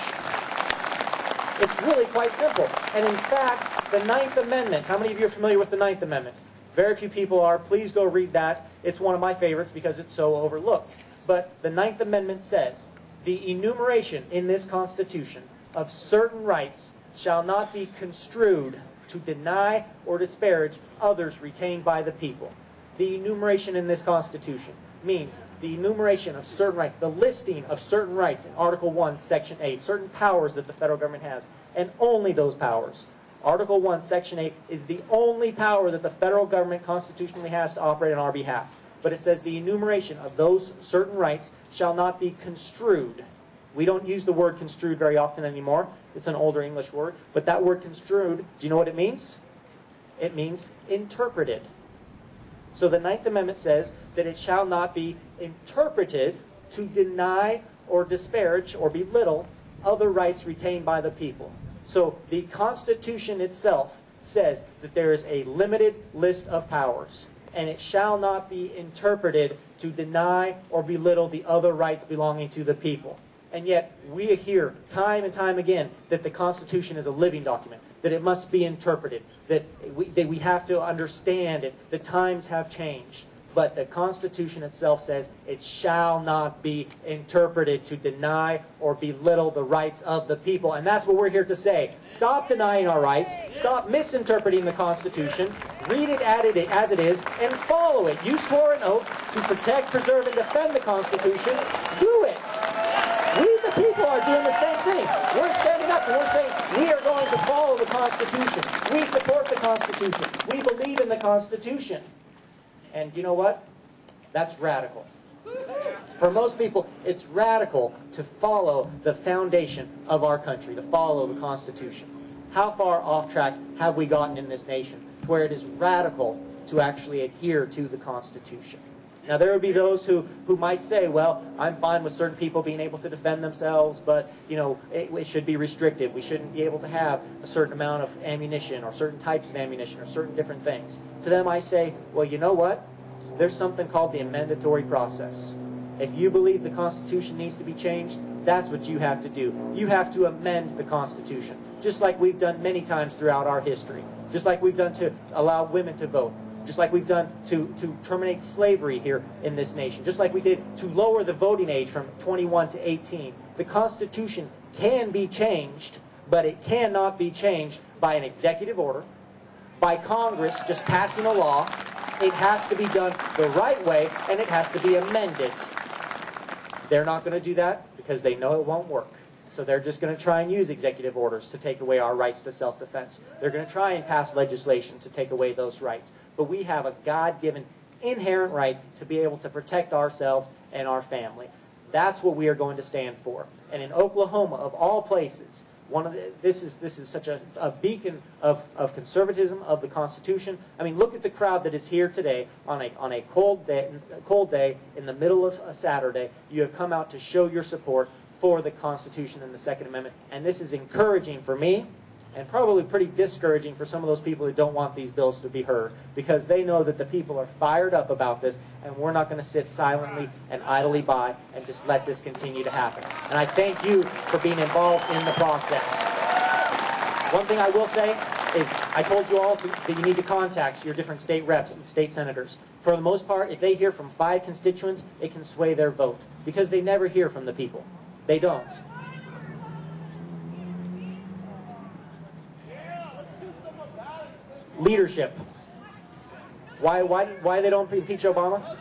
It's really quite simple. And in fact, the Ninth Amendment, how many of you are familiar with the Ninth Amendment? Very few people are. Please go read that. It's one of my favorites because it's so overlooked. But the Ninth Amendment says, the enumeration in this Constitution of certain rights shall not be construed to deny or disparage others retained by the people. The enumeration in this Constitution means the enumeration of certain rights, the listing of certain rights in Article 1, Section 8, certain powers that the federal government has, and only those powers. Article 1, Section 8 is the only power that the federal government constitutionally has to operate on our behalf. But it says the enumeration of those certain rights shall not be construed We don't use the word construed very often anymore. It's an older English word. But that word construed, do you know what it means? It means interpreted. So the Ninth Amendment says that it shall not be interpreted to deny or disparage or belittle other rights retained by the people. So the Constitution itself says that there is a limited list of powers, and it shall not be interpreted to deny or belittle the other rights belonging to the people. And yet we hear time and time again that the Constitution is a living document, that it must be interpreted, that we have to understand it. The times have changed. But the Constitution itself says it shall not be interpreted to deny or belittle the rights of the people. And that's what we're here to say. Stop denying our rights. Stop misinterpreting the Constitution. Read it as it is and follow it. You swore an oath to protect, preserve, and defend the Constitution. Do it. We, the people, are doing the same thing. We're standing up and we're saying we are going to follow the Constitution. We support the Constitution. We believe in the Constitution. And you know what? That's radical. For most people, it's radical to follow the foundation of our country, to follow the Constitution. How far off track have we gotten in this nation where it is radical to actually adhere to the Constitution? Now, there would be those who might say, well, I'm fine with certain people being able to defend themselves, but, you know, it should be restricted. We shouldn't be able to have a certain amount of ammunition or certain types of ammunition or certain different things. To them, I say, well, you know what? There's something called the amendatory process. If you believe the Constitution needs to be changed, that's what you have to do. You have to amend the Constitution, just like we've done many times throughout our history, just like we've done to allow women to vote, just like we've done to terminate slavery here in this nation, just like we did to lower the voting age from 21 to 18. The Constitution can be changed, but it cannot be changed by an executive order, by Congress just passing a law. It has to be done the right way, and it has to be amended. They're not going to do that because they know it won't work. So they're just going to try and use executive orders to take away our rights to self-defense. They're going to try and pass legislation to take away those rights. But we have a God-given inherent right to be able to protect ourselves and our family. That's what we are going to stand for. And in Oklahoma, of all places, this is such a beacon of conservatism, of the Constitution. I mean, look at the crowd that is here today on a cold day in the middle of a Saturday. You have come out to show your support for the Constitution and the Second Amendment. And this is encouraging for me, and probably pretty discouraging for some of those people who don't want these bills to be heard, because they know that the people are fired up about this, and we're not going to sit silently and idly by and just let this continue to happen. And I thank you for being involved in the process. One thing I will say is I told you all that you need to contact your different state reps and state senators. For the most part, if they hear from 5 constituents, it can sway their vote, because they never hear from the people. They don't. Leadership. Why they don't impeach Obama?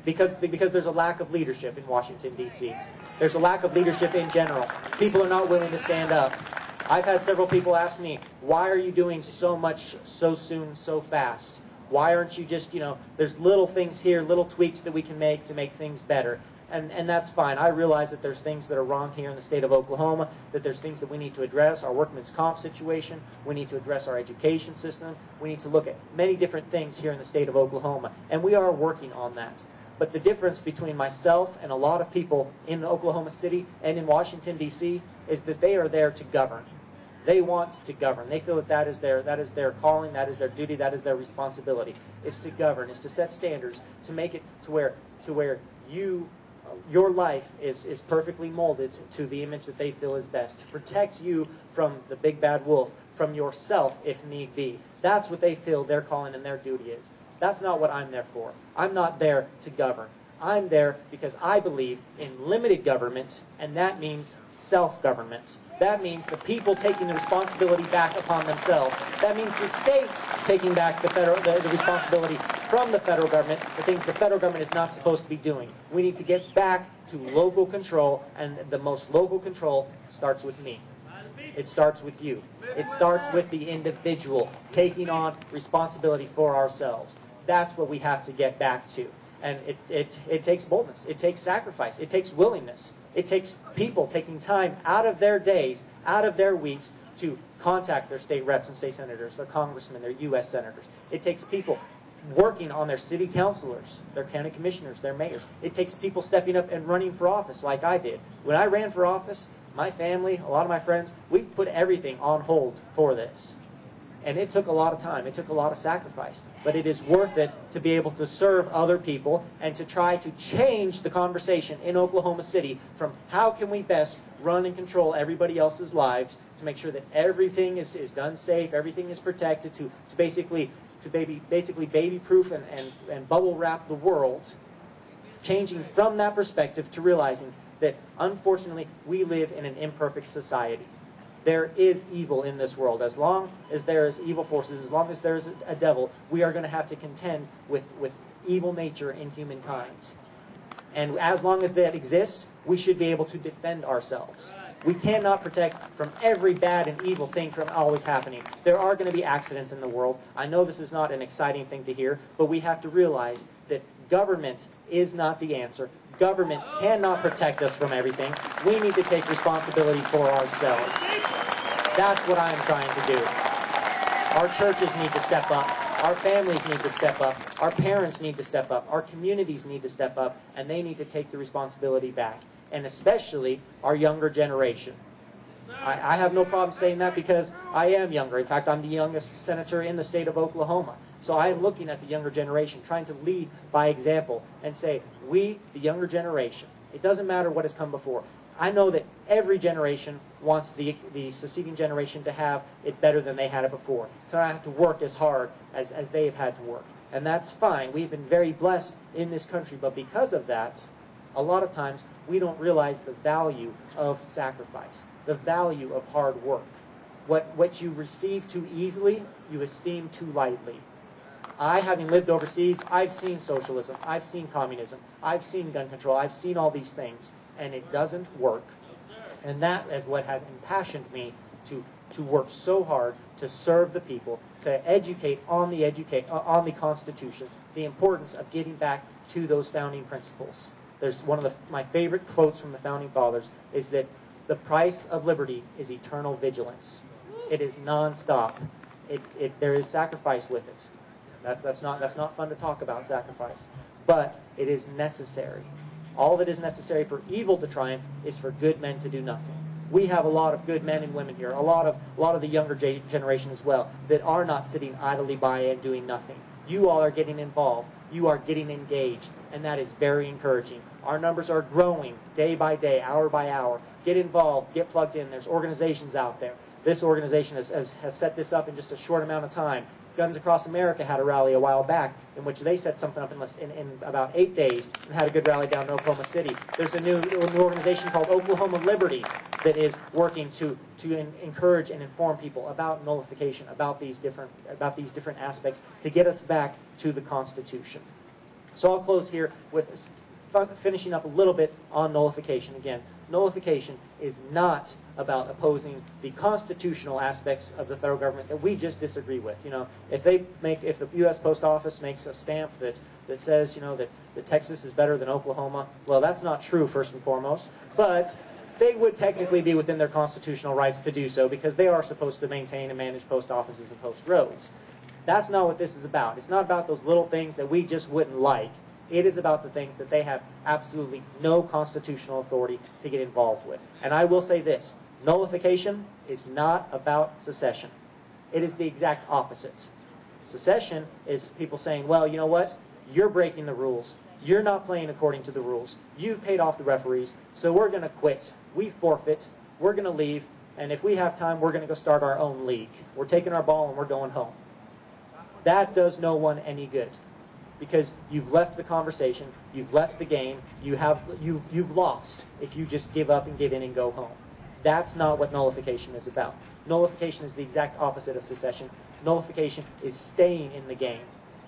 Because there's a lack of leadership in Washington, D.C. There's a lack of leadership in general. People are not willing to stand up. I've had several people ask me, why are you doing so much so soon, so fast? Why aren't you just, there's little things here, little tweaks that we can make to make things better. And that's fine. I realize that there's things that are wrong here in the state of Oklahoma, that there's things that we need to address, our workman's comp situation, we need to address our education system, we need to look at many different things here in the state of Oklahoma, and we are working on that. But the difference between myself and a lot of people in Oklahoma City and in Washington, D.C. is that they are there to govern. They want to govern. They feel that is their calling, that is their duty, that is their responsibility. It's to govern, it's to set standards, to make it to where your life is perfectly molded to the image that they feel is best. To protect you from the big bad wolf, from yourself if need be. That's what they feel their calling and their duty is. That's not what I'm there for. I'm not there to govern. I'm there because I believe in limited government, and that means self-government. That means the people taking the responsibility back upon themselves. That means the states taking back the responsibility from the federal government, the things the federal government is not supposed to be doing. We need to get back to local control, and the most local control starts with me. It starts with you. It starts with the individual taking on responsibility for ourselves. That's what we have to get back to. And it takes boldness. It takes sacrifice. It takes willingness. It takes people taking time out of their days, out of their weeks, to contact their state reps and state senators, their congressmen, their U.S. senators. It takes people working on their city councilors, their county commissioners, their mayors. It takes people stepping up and running for office like I did. When I ran for office, my family, a lot of my friends, we put everything on hold for this. And it took a lot of time. It took a lot of sacrifice. But it is worth it to be able to serve other people and to try to change the conversation in Oklahoma City from how can we best run and control everybody else's lives to make sure that everything is done safe, everything is protected, to basically baby-proof and bubble wrap the world, changing from that perspective to realizing that, unfortunately, we live in an imperfect society. There is evil in this world. As long as there is evil forces, as long as there is a devil, we are going to have to contend with evil nature in humankind. And as long as that exists, we should be able to defend ourselves. We cannot protect from every bad and evil thing from always happening. There are going to be accidents in the world. I know this is not an exciting thing to hear, but we have to realize that government is not the answer. Government cannot protect us from everything. We need to take responsibility for ourselves. That's what I am trying to do. Our churches need to step up. Our families need to step up. Our parents need to step up. Our communities need to step up, and they need to take the responsibility back. And especially our younger generation. I have no problem saying that because I am younger. In fact, I'm the youngest senator in the state of Oklahoma. So I am looking at the younger generation, trying to lead by example and say, we, the younger generation, it doesn't matter what has come before. I know that every generation wants the succeeding generation to have it better than they had it before. So I have to work as hard as they have had to work. And that's fine. We've been very blessed in this country. But because of that, a lot of times we don't realize the value of sacrifice, the value of hard work. What you receive too easily, you esteem too lightly. I, having lived overseas, I've seen socialism, I've seen communism, I've seen gun control, I've seen all these things, and it doesn't work. And that is what has impassioned me to work so hard to serve the people, to educate on the Constitution, the importance of getting back to those founding principles. There's one of my favorite quotes from the Founding Fathers is that the price of liberty is eternal vigilance. It is nonstop. There is sacrifice with it. That's not fun to talk about, sacrifice. But it is necessary. All that is necessary for evil to triumph is for good men to do nothing. We have a lot of good men and women here, a lot of the younger generation as well, that are not sitting idly by and doing nothing. You all are getting involved. You are getting engaged, and that is very encouraging. Our numbers are growing day by day, hour by hour. Get involved, get plugged in. There's organizations out there. This organization has set this up in just a short amount of time. Guns Across America had a rally a while back in which they set something up in about 8 days and had a good rally down in Oklahoma City. There's a new organization called Oklahoma Liberty that is working to encourage and inform people about nullification, about these different aspects to get us back to the Constitution. So I'll close here with finishing up a little bit on nullification. Again, nullification is not about opposing the constitutional aspects of the federal government that we just disagree with. You know, if the U.S. Post Office makes a stamp that says, you know, that Texas is better than Oklahoma, well, that's not true first and foremost, but they would technically be within their constitutional rights to do so because they are supposed to maintain and manage post offices and post roads. That's not what this is about. It's not about those little things that we just wouldn't like. It is about the things that they have absolutely no constitutional authority to get involved with. And I will say this, nullification is not about secession. It is the exact opposite. Secession is people saying, well, you know what? You're breaking the rules. You're not playing according to the rules. You've paid off the referees, so we're going to quit. We forfeit. We're going to leave. And if we have time, we're going to go start our own league. We're taking our ball and we're going home. That does no one any good. Because you've left the conversation, you've left the game, you've lost if you just give up and give in and go home. That's not what nullification is about. Nullification is the exact opposite of secession. Nullification is staying in the game.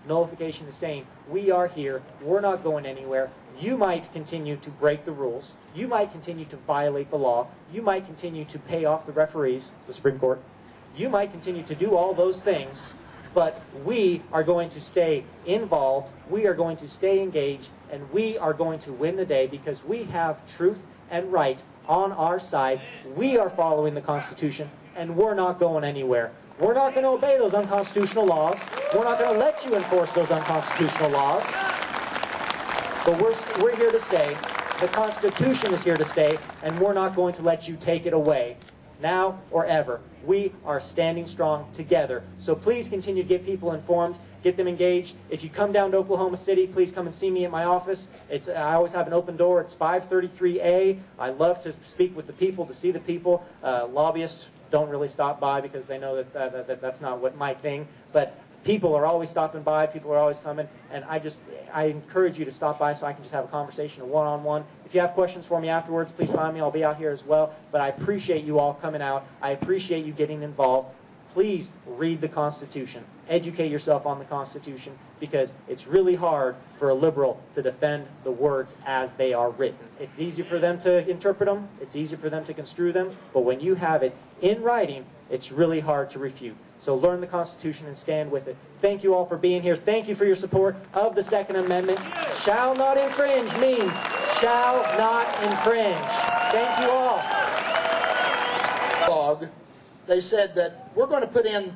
Nullification is saying, we are here, we're not going anywhere. You might continue to break the rules. You might continue to violate the law. You might continue to pay off the referees, the Supreme Court. You might continue to do all those things. But we are going to stay involved, we are going to stay engaged, and we are going to win the day because we have truth and right on our side. We are following the Constitution, and we're not going anywhere. We're not going to obey those unconstitutional laws. We're not going to let you enforce those unconstitutional laws. But we're here to stay. The Constitution is here to stay, and we're not going to let you take it away, now or ever. We are standing strong together. So please continue to get people informed, get them engaged. If you come down to Oklahoma City, please come and see me at my office. I always have an open door. It's 533A. I love to speak with the people, to see the people. Lobbyists don't really stop by because they know that that's not what my thing. But people are always stopping by. People are always coming. And I encourage you to stop by so I can just have a conversation, a one-on-one. If you have questions for me afterwards, please find me. I'll be out here as well. But I appreciate you all coming out. I appreciate you getting involved. Please read the Constitution. Educate yourself on the Constitution, because it's really hard for a liberal to defend the words as they are written. It's easy for them to interpret them. It's easy for them to construe them. But when you have it in writing, it's really hard to refute. So learn the Constitution and stand with it. Thank you all for being here. Thank you for your support of the Second Amendment. Shall not infringe means shall not infringe. Thank you all. They said that we're going to put in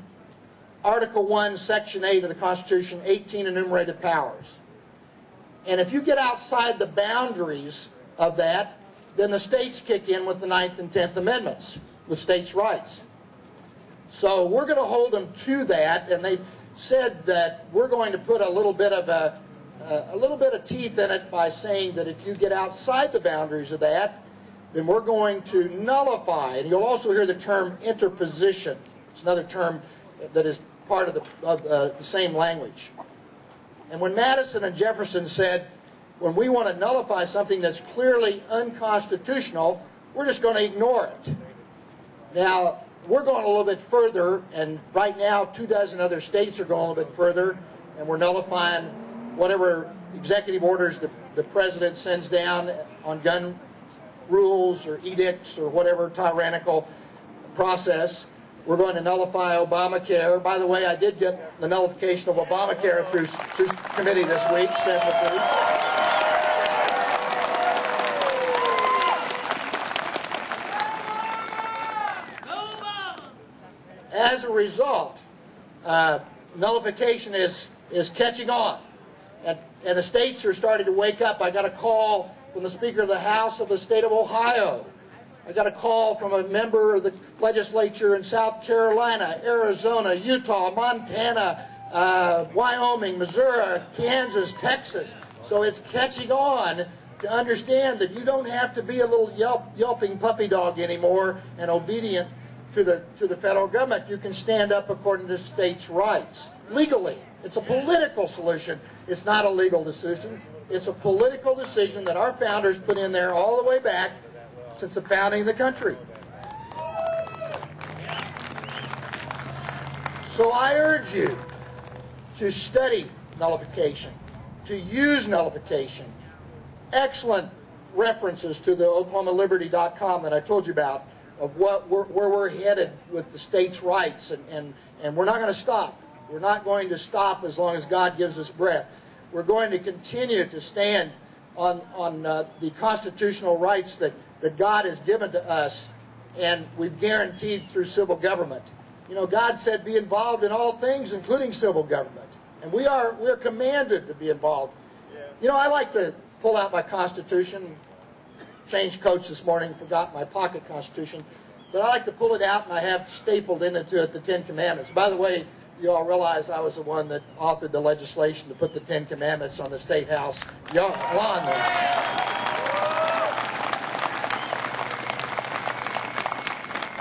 Article 1, Section 8 of the Constitution, 18 enumerated powers. And if you get outside the boundaries of that, then the states kick in with the 9th and 10th Amendments, with states' rights. So we're going to hold them to that, and they've said that we're going to put a little bit of teeth in it by saying that if you get outside the boundaries of that, then we're going to nullify. And you'll also hear the term interposition. It's another term that is part of the same language. And when Madison and Jefferson said, when we want to nullify something that's clearly unconstitutional, we're just going to ignore it. Now, we're going a little bit further, and right now 24 other states are going a little bit further, and we're nullifying whatever executive orders the president sends down on gun rules or edicts or whatever tyrannical process. We're going to nullify Obamacare. By the way, I did get the nullification of Obamacare through committee this week, Senate committee. As a result, nullification is catching on. And the states are starting to wake up. I got a call from the Speaker of the House of the state of Ohio. I got a call from a member of the legislature in South Carolina, Arizona, Utah, Montana, Wyoming, Missouri, Kansas, Texas. So it's catching on to understand that you don't have to be a little yelping puppy dog anymore and obedient to the federal government. You can stand up according to states' rights legally. It's a political solution. It's not a legal decision. It's a political decision that our founders put in there all the way back since the founding of the country. So I urge you to study nullification, to use nullification. Excellent references to the OklahomaLiberty.com that I told you about, of where we're headed with the states' rights, and we're not going to stop. We're not going to stop as long as God gives us breath. We're going to continue to stand on the constitutional rights that God has given to us, and we've guaranteed through civil government. You know, God said be involved in all things, including civil government. And we're commanded to be involved. You know, I like to pull out my Constitution. Changed coats this morning, forgot my pocket Constitution. But I like to pull it out, and I have stapled into it the Ten Commandments. By the way, you all realize I was the one that authored the legislation to put the Ten Commandments on the State House lawn there.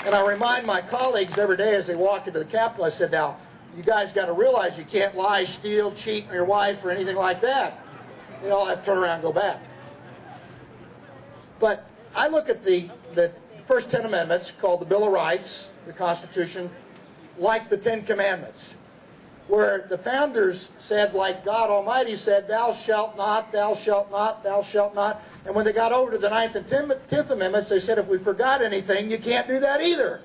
And I remind my colleagues every day as they walk into the Capitol, I said, now, you guys got to realize you can't lie, steal, cheat on your wife, or anything like that. They all have to turn around and go back. But I look at the first 10 amendments, called the Bill of Rights, the Constitution, like the Ten Commandments, where the founders said, like God Almighty said, thou shalt not, thou shalt not, thou shalt not. And when they got over to the 9th and 10th Amendments, they said, if we forgot anything, you can't do that either.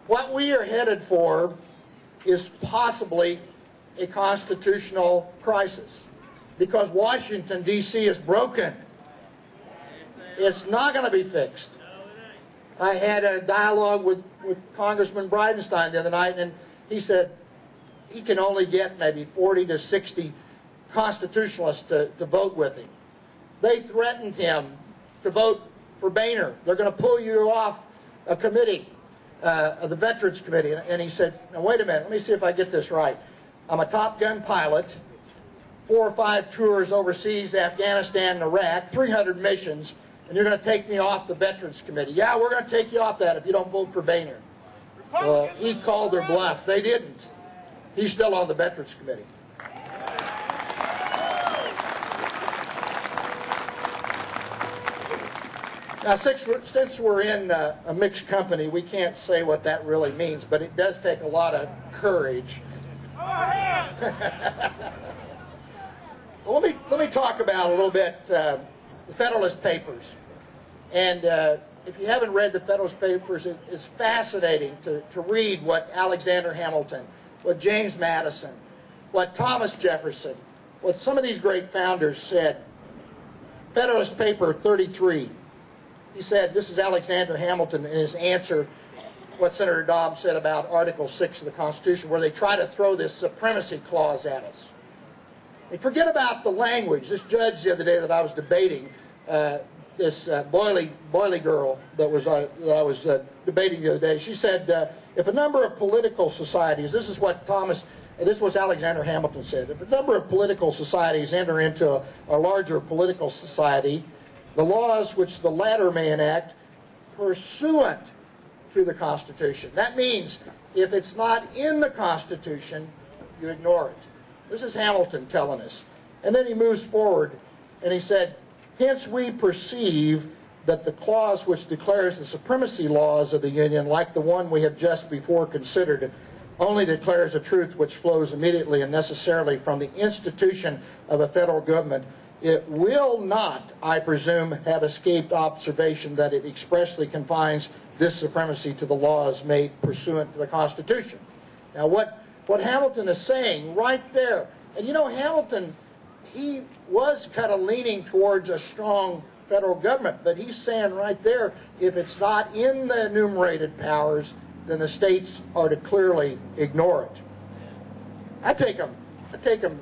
What we are headed for is possibly a constitutional crisis. because Washington, D.C. is broken. It's not going to be fixed. I had a dialogue with Congressman Bridenstine the other night, and he said he can only get maybe 40 to 60 constitutionalists to vote with him. They threatened him to vote for Boehner. They're going to pull you off a committee, the Veterans Committee. And he said, now wait a minute, let me see if I get this right. I'm a Top Gun pilot, 4 or 5 tours overseas, Afghanistan and Iraq, 300 missions, and you're going to take me off the Veterans Committee. Yeah, we're going to take you off that if you don't vote for Boehner. Well, he called their bluff. They didn't. He's still on the Veterans Committee. Now, since we're in a mixed company, we can't say what that really means, but it does take a lot of courage. Well, let me talk about a little bit the Federalist Papers. And if you haven't read the Federalist Papers, it's fascinating to read what Alexander Hamilton, what James Madison, what Thomas Jefferson, what some of these great founders said. Federalist Paper 33. He said, this is Alexander Hamilton in his answer, what Senator Dobbs said about Article 6 of the Constitution, where they try to throw this supremacy clause at us. They forget about the language. This judge the other day that I was debating, this Boyley girl that I was debating the other day, she said, if a number of political societies, this is what Alexander Hamilton said, if a number of political societies enter into a larger political society, the laws which the latter may enact pursuant to the Constitution. That means if it's not in the Constitution, you ignore it. This is Hamilton telling us. And then he moves forward and he said, hence we perceive that the clause which declares the supremacy laws of the Union, like the one we have just before considered, only declares a truth which flows immediately and necessarily from the institution of a federal government. It will not, I presume, have escaped observation that it expressly confines this supremacy to the laws made pursuant to the Constitution. Now, what Hamilton is saying right there, and you know, Hamilton, he was kind of leaning towards a strong federal government, but he's saying right there, if it's not in the enumerated powers, then the states are to clearly ignore it. I take them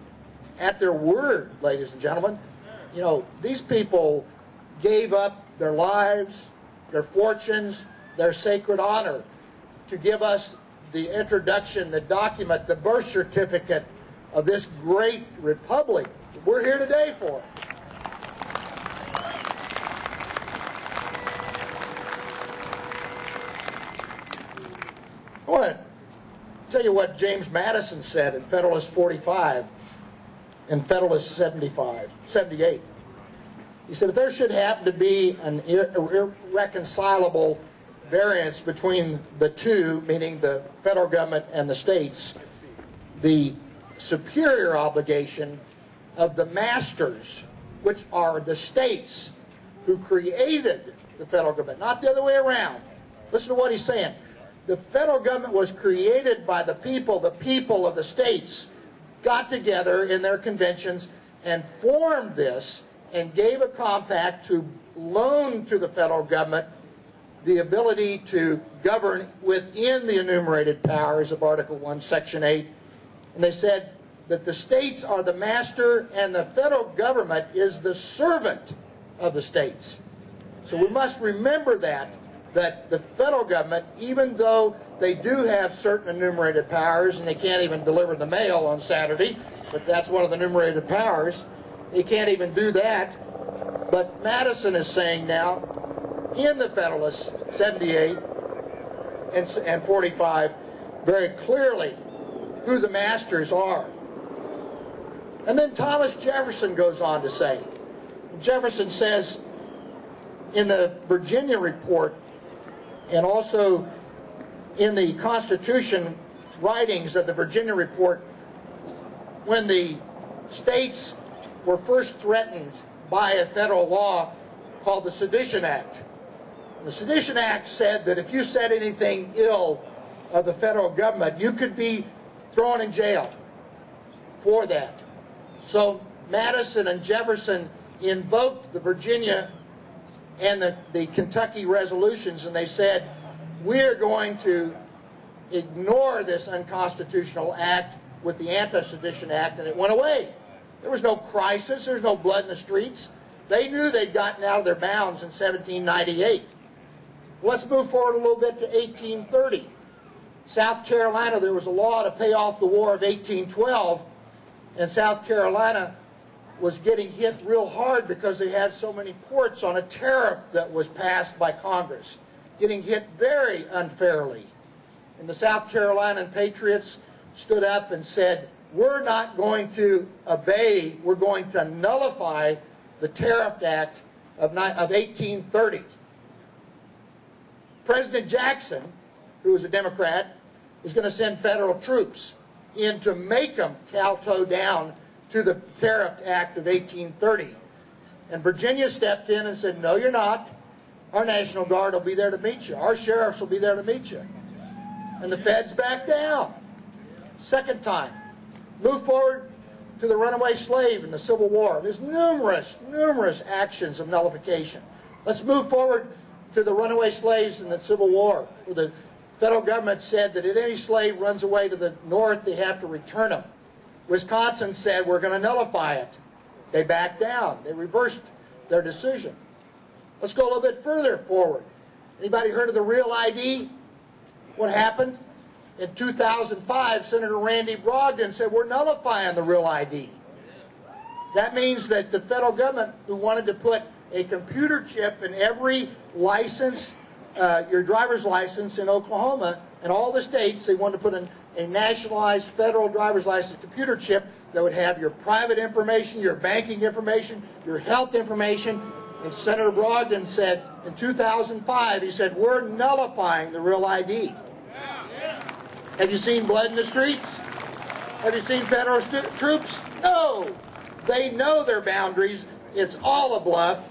at their word, ladies and gentlemen. You know, these people gave up their lives, their fortunes, their sacred honor to give us the introduction, the document, the birth certificate of this great republic. We're here today for it. I want to tell you what James Madison said in Federalist 45 and Federalist 78. He said, if there should happen to be an irreconcilable variance between the two, meaning the federal government and the states, the superior obligation of the masters, which are the states who created the federal government, not the other way around. Listen to what he's saying. The federal government was created by the people of the states got together in their conventions and formed this and gave a compact to loan to the federal government the ability to govern within the enumerated powers of Article 1, Section 8. And they said that the states are the master and the federal government is the servant of the states. So we must remember that the federal government, even though they do have certain enumerated powers and they can't even deliver the mail on Saturday, but that's one of the enumerated powers, they can't even do that. But Madison is saying now, in the Federalists 78 and 45, very clearly who the masters are. And then Thomas Jefferson goes on to say, Jefferson says in the Virginia Report and also in the Constitution writings of the Virginia Report, when the states were first threatened by a federal law called the Sedition Act. The Sedition Act said that if you said anything ill of the federal government, you could be thrown in jail for that. So Madison and Jefferson invoked the Virginia and the Kentucky resolutions, and they said, we're going to ignore this unconstitutional act with the Anti-Sedition Act, and it went away. There was no crisis. There was no blood in the streets. They knew they'd gotten out of their bounds in 1798. Let's move forward a little bit to 1830. South Carolina, there was a law to pay off the War of 1812, and South Carolina was getting hit real hard because they had so many ports on a tariff that was passed by Congress, getting hit very unfairly. And the South Carolinian patriots stood up and said, we're not going to obey, we're going to nullify the Tariff Act of 1830. President Jackson, who was a Democrat, was going to send federal troops in to make them kowtow down to the Tariff Act of 1830. And Virginia stepped in and said, no, you're not. Our National Guard will be there to meet you. Our sheriffs will be there to meet you. And the feds backed down. Second time. Move forward to the runaway slave in the Civil War. There's numerous actions of nullification. Let's move forward to the runaway slaves in the Civil War, where the federal government said that if any slave runs away to the north, they have to return him. Wisconsin said, we're going to nullify it. They backed down. They reversed their decision. Let's go a little bit further forward. Anybody heard of the Real ID? What happened? In 2005, Senator Randy Brogdon said, we're nullifying the Real ID. That means that the federal government, who wanted to put a computer chip in every license, your driver's license in Oklahoma and all the states, they wanted to put a nationalized federal driver's license computer chip that would have your private information, your banking information, your health information. And Senator Brogdon said in 2005, he said, we're nullifying the Real ID. Have you seen blood in the streets? Have you seen federal troops? No. They know their boundaries. It's all a bluff.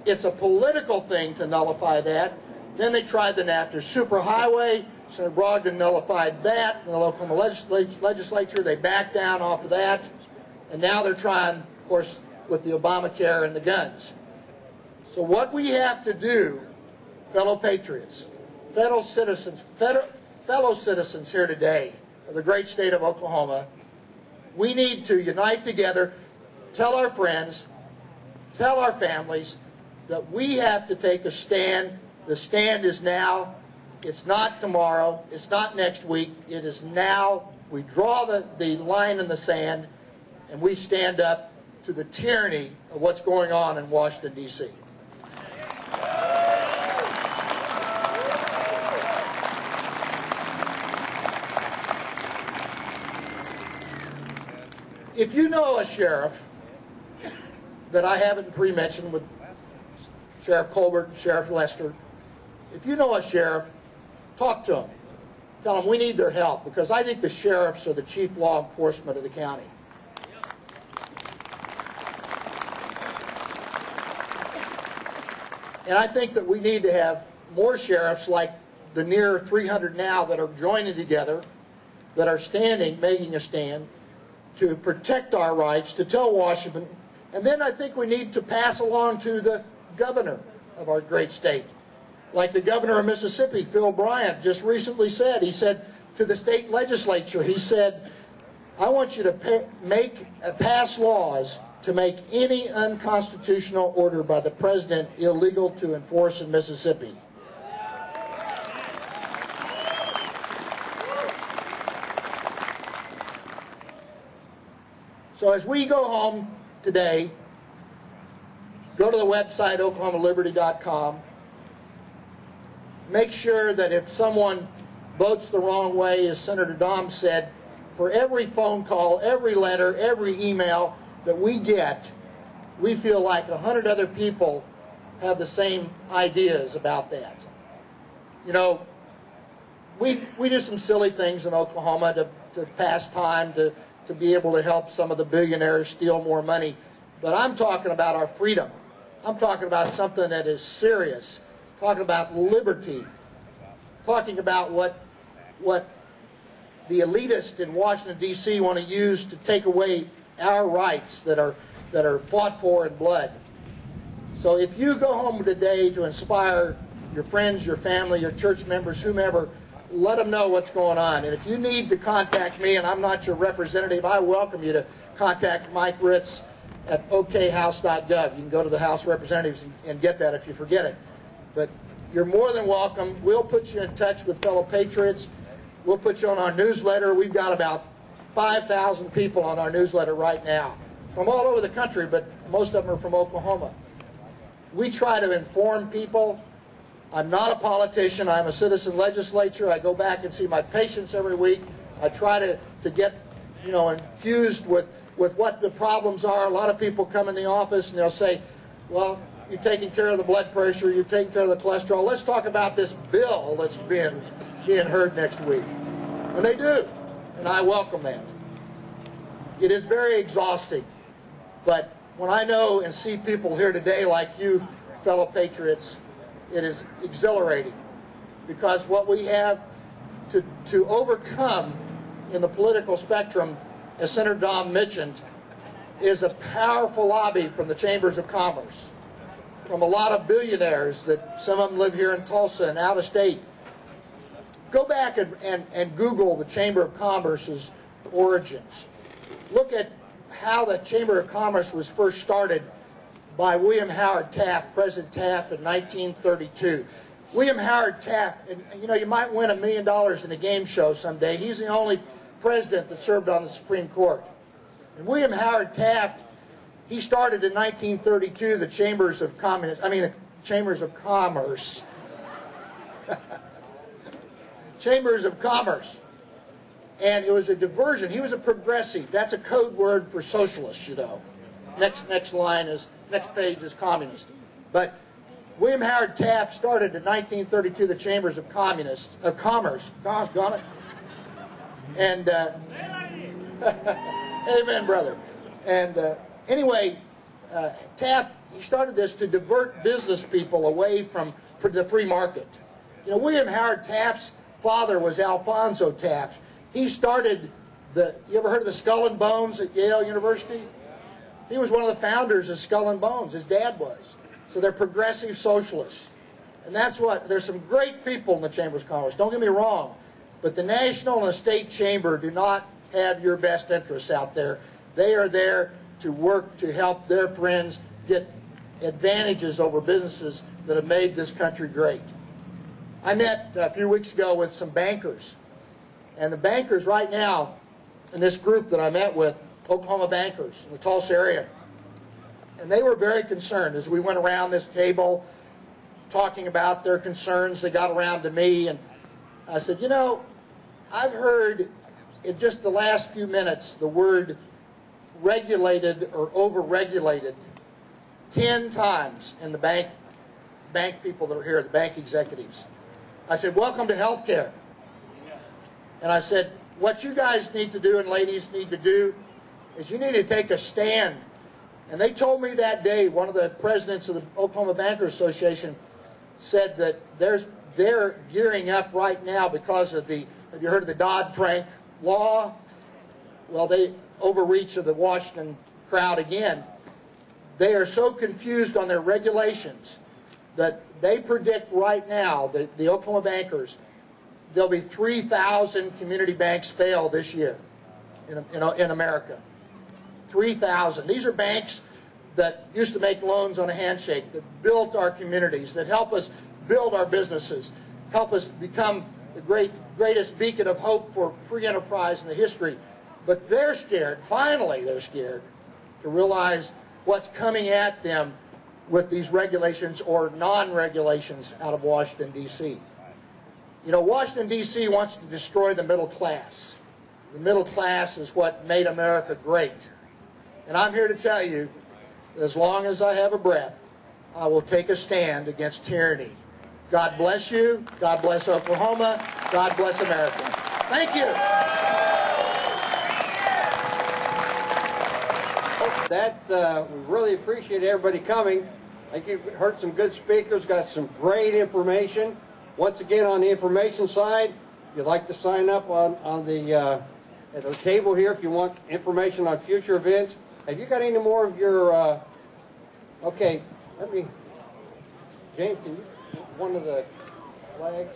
It's a political thing to nullify that. Then they tried the NAFTA superhighway. Senator Brogdon nullified that in the Oklahoma legislature. They backed down off of that. And now they're trying, of course, with the Obamacare and the guns. So what we have to do, fellow patriots, fellow citizens here today of the great state of Oklahoma, we need to unite together, tell our friends, tell our families that we have to take a stand. The stand is now. It's not tomorrow. It's not next week. It is now. We draw the line in the sand, and we stand up to the tyranny of what's going on in Washington, D.C. If you know a sheriff that I haven't pre-mentioned with Sheriff Colbert and Sheriff Lester, if you know a sheriff, talk to them. Tell them we need their help, because I think the sheriffs are the chief law enforcement of the county. And I think that we need to have more sheriffs like the near 300 now that are joining together, that are standing, making a stand, to protect our rights, to tell Washington. And then I think we need to pass along to the governor of our great state. Like the governor of Mississippi, Phil Bryant, just recently said. He said to the state legislature, he said, I want you to pass laws to make any unconstitutional order by the president illegal to enforce in Mississippi. So as we go home today, go to the website oklahomaliberty.com. Make sure that if someone votes the wrong way, as Senator Dom said, for every phone call, every letter, every email that we get, we feel like 100 other people have the same ideas about that. You know, we do some silly things in Oklahoma to pass time, to be able to help some of the billionaires steal more money. But I'm talking about our freedom. I'm talking about something that is serious. Talking about liberty. Talking about what the elitists in Washington, D.C. want to use to take away our rights that are fought for in blood. So if you go home today to inspire your friends, your family, your church members, whomever, let them know what's going on. And if you need to contact me, and I'm not your representative, I welcome you to contact Mike Ritz at okhouse.gov. You can go to the House representatives and get that if you forget it. But you're more than welcome. We'll put you in touch with fellow patriots. We'll put you on our newsletter. We've got about 5,000 people on our newsletter right now from all over the country, but most of them are from Oklahoma. We try to inform people. I'm not a politician. I'm a citizen legislator. I go back and see my patients every week. I try to get, infused with what the problems are. A lot of people come in the office and they'll say, well, you're taking care of the blood pressure, you're taking care of the cholesterol. Let's talk about this bill that's being heard next week. And they do. And I welcome that. It is very exhausting. But when I know and see people here today like you, fellow patriots, it is exhilarating. Because what we have to overcome in the political spectrum, as Senator Dom mentioned, is a powerful lobby from the chambers of commerce, from a lot of billionaires that some of them live here in Tulsa and out of state. Go back and Google the Chamber of Commerce's origins. Look at how the Chamber of Commerce was first started by William Howard Taft, President Taft, in 1932. William Howard Taft, and you might win $1 million in a game show someday. He's the only president that served on the Supreme Court. And William Howard Taft, he started in 1932 the Chambers of Commerce. Chambers of Commerce. And it was a diversion. He was a progressive. That's a code word for socialist, Next line is, next page is communist. But William Howard Taft started in 1932 the Chambers of Commerce. Doggone it. And, amen, brother. And anyway, Taft, he started this to divert business people away from the free market. William Howard Taft's father was Alphonso Taft. He started you ever heard of the Skull and Bones at Yale University? He was one of the founders of Skull and Bones. His dad was. So they're progressive socialists. And there's some great people in the Chambers of Commerce. Don't get me wrong. But the national and the state chamber do not have your best interests out there. They are there to work to help their friends get advantages over businesses that have made this country great. I met a few weeks ago with some bankers. And the bankers right now, in this group that I met with, Oklahoma bankers in the Tulsa area, and they were very concerned as we went around this table talking about their concerns. They got around to me, and I said, I've heard in just the last few minutes the word regulated or over-regulated 10 times in the bank people that are here, the bank executives. I said, welcome to healthcare. And I said, what you guys need to do and ladies need to do is you need to take a stand. And they told me that day, one of the presidents of the Oklahoma Bankers Association said that they're gearing up right now because of have you heard of the Dodd-Frank law? Well, they overreach of the Washington crowd again. They are so confused on their regulations that they predict right now, the Oklahoma bankers, there'll be 3,000 community banks fail this year in America. 3,000. These are banks that used to make loans on a handshake, that built our communities, that help us build our businesses, help us become the greatest beacon of hope for free enterprise in the history. But they're scared, finally they're scared, to realize what's coming at them with these regulations or non-regulations out of Washington, D.C. Washington, D.C. wants to destroy the middle class. The middle class is what made America great. And I'm here to tell you, that as long as I have a breath, I will take a stand against tyranny. God bless you. God bless Oklahoma. God bless America. Thank you. We really appreciate everybody coming. I think you've heard some good speakers, got some great information. Once again, on the information side, if you'd like to sign up on the at the table here if you want information on future events. Have you got any more of your, okay, let me, James, can you, one of the flags?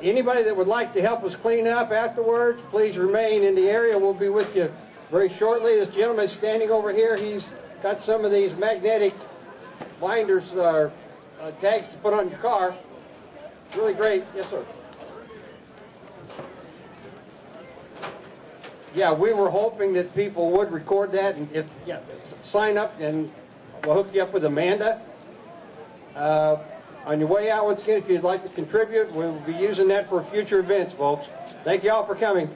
Anybody that would like to help us clean up afterwards, please remain in the area. We'll be with you very shortly. This gentleman is standing over here. He's got some of these magnetic binders or tags to put on your car. It's really great. Yes, sir. Yeah, we were hoping that people would record that and sign up, and we'll hook you up with Amanda. On your way out, once again, if you'd like to contribute, we'll be using that for future events, folks. Thank you all for coming.